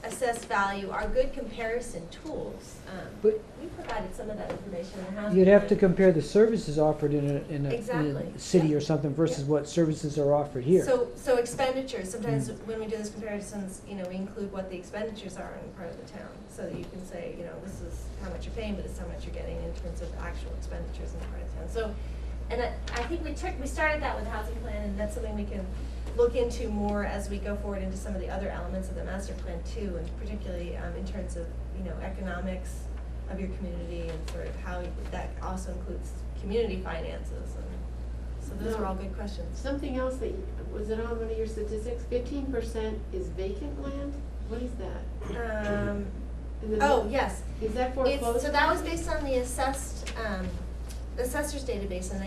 assessed value are good comparison tools. But- We provided some of that information in the housing. You'd have to plan. compare the services offered in Exactly. a city Yeah. or something versus Yeah. what services are offered here. So expenditures, sometimes when we do those comparisons, we include what the expenditures are in part of the town. So that you can say, this is how much you're paying, but this is how much you're getting in terms of actual expenditures in part of town. So, and I think we started that with the housing plan, and that's something we can look into more as we go forward into some of the other elements of the master plan too, and particularly in terms of, economics of your community and sort of how that also includes community finances. And so those are all good questions. Something else that, was it on one of your statistics? 15% is vacant land? What is that? In the- Oh, yes. Is that foreclosed? So that was based on the assessors database, and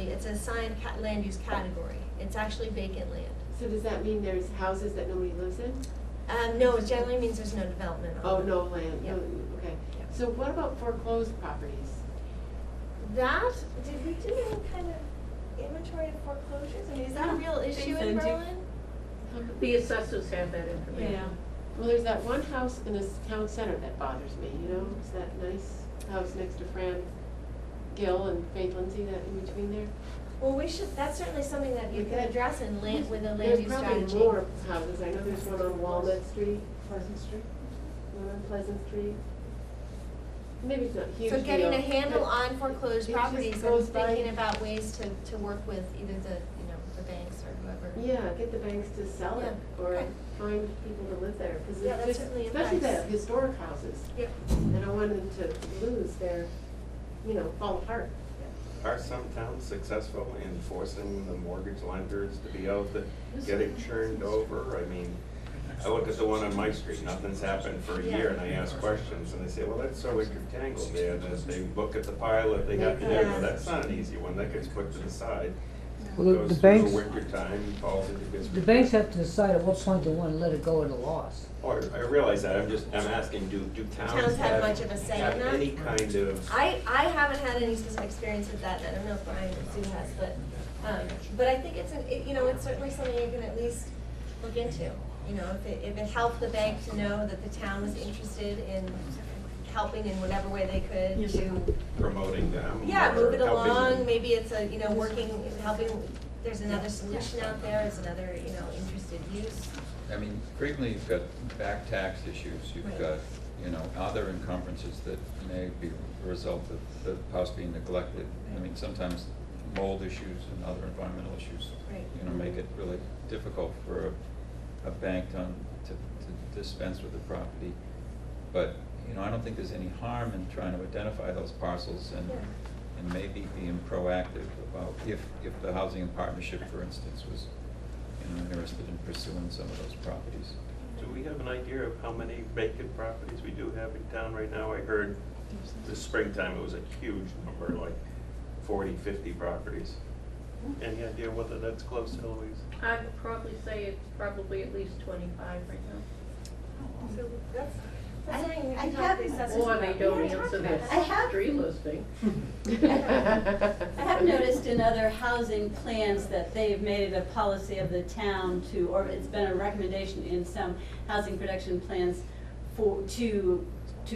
it's an assigned land use category. It's actually vacant land. So does that mean there's houses that nobody lives in? No, it generally means there's no development on Oh, it. no land, Yeah. no, okay. Yeah. So what about foreclosed properties? Did we do any kind of inventory of foreclosures? I mean, is that a real issue so in too. Berlin? The assessors have that information. Yeah. Well, there's that one house in the town center that bothers me, It's that nice house next to Fran Gill and Faith Lindsay, that in between there. Well, that's certainly something that you can address with a land There's use probably strategy. more houses. I know there's one on Walnut Street. Pleasant Street? One on Pleasant Street. Maybe it's not a huge So getting a deal, handle but on foreclosed it just properties and goes by- thinking about ways to work with either the banks or whoever. Yeah, get the banks to sell it, Yeah, or okay. find people to live there, because Yeah, it's that's just, certainly especially the advice. historic houses. Yep. I don't want them to lose their, fall apart. Are some towns successful in forcing the mortgage lenders to be able to get it churned over? I mean, I look at the one on my street, nothing's happened for a year, and I ask questions, and they say, well, that's so intertangled there, that they look at the pile that they have to do, well, that's not an easy one, that gets put to the side. Well, the Goes through banks- winter time, falls into gets. The banks have to decide at what point they want to let it go at a loss. Oh, I realize that, I'm asking, do Towns have much of a say in have that? any kind of? I haven't had any specific experience with that, and I don't know if Brian or Sue has, but I think it's certainly something you can at least look into. If it helped the bank to know that the town was interested in helping in whatever way they could to, Promoting them? yeah, or move it helping along, them? maybe it's helping, there's another solution out there, it's another, interested use. I mean, frequently you've got back tax issues, you've Right. got, other encumbrances that may be a result of the house being neglected. I mean, sometimes mold issues and other environmental issues, Right. make it really difficult for a bank to dispense with the property. But, I don't think there's any harm in trying to identify those parcels and, Yeah. and maybe being proactive about if the housing partnership, for instance, was, interested in pursuing some of those properties. Do we have an idea of how many vacant properties we do have in town right now? I heard this springtime it was a huge number, like 40, 50 properties. Any idea whether that's close to Louise? I'd probably say it's probably at least 25 right now. So that's something we I can talk have- to the assessors Or about. they don't Yeah, answer talk their about I have- street listing. I have noticed in other housing plans that they've made it a policy of the town or it's been a recommendation in some housing production plans to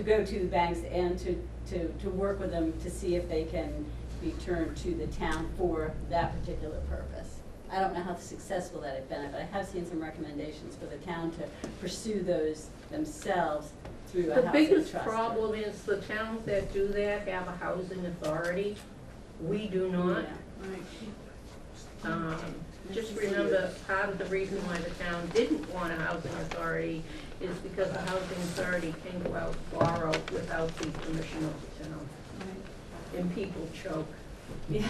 go to the banks and to work with them to see if they can be turned to the town for that particular purpose. I don't know how successful that has been, but I have seen some recommendations for the town to pursue those themselves through a The housing biggest trust. problem is the towns that do that have a housing authority. We do not. Yeah. Just remember, part of the reason why the town didn't want a housing authority is because the housing authority can go out and borrow without the permission of the town. And people choke. Yeah.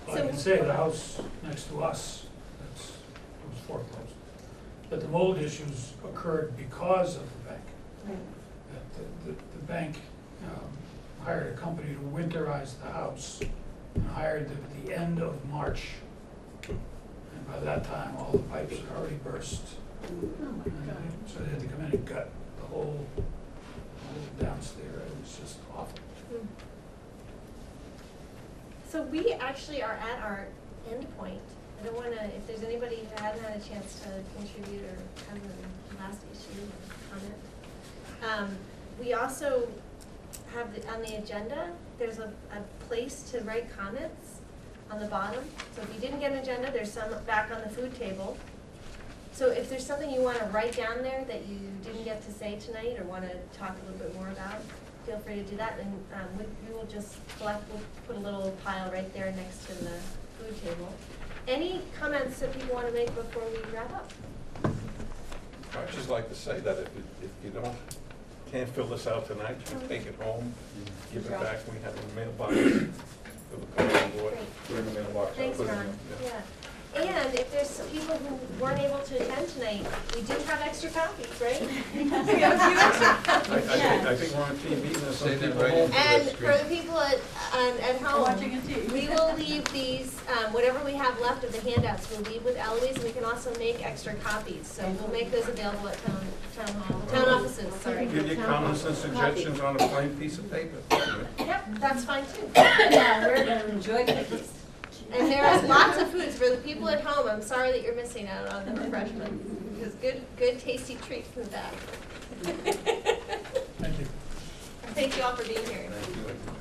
Well, I can say the house next to us, it was foreclosed, but the mold issues occurred because of the bank. That the bank hired a company to winterize the house and hired them at the end of March. And by that time, all the pipes had already burst. So they had to come in and gut the whole downstairs. It was just awful. So we actually are at our end point, I don't wanna, if there's anybody who hasn't had a chance to contribute or have the last issue or comment. We also have, on the agenda, there's a place to write comments on the bottom. So if you didn't get an agenda, there's some back on the food table. So if there's something you wanna write down there that you didn't get to say tonight or wanna talk a little bit more about, feel free to do that, and we will just collect, we'll put a little pile right there next to the food table. Any comments that people want to make before we wrap up? I'd just like to say that if you can't fill this out tonight, you take it home, you give it back, we have a mailbox for the planning board. Put it in the mailbox. Thanks, I'll put it Ron. in, yeah. Yeah. And if there's some people who weren't able to attend tonight, we do have extra copies, right? We have a few extra copies. I think we're on TV, and there's some Say them people right home. into And the for screen. the people at home, Watching a TV. we will leave these, whatever we have left of the handouts, we'll leave with Eloise, and we can also make extra copies. So we'll make those available at town offices, sorry. Give your comments and suggestions on a plain piece of paper. Yep, that's fine too. Yeah, we're gonna enjoy cookies. And there is lots of foods for the people at home. I'm sorry that you're missing out on the refreshments. There's good tasty treats in the back. Thank you. Thank you all for being here. Thank you.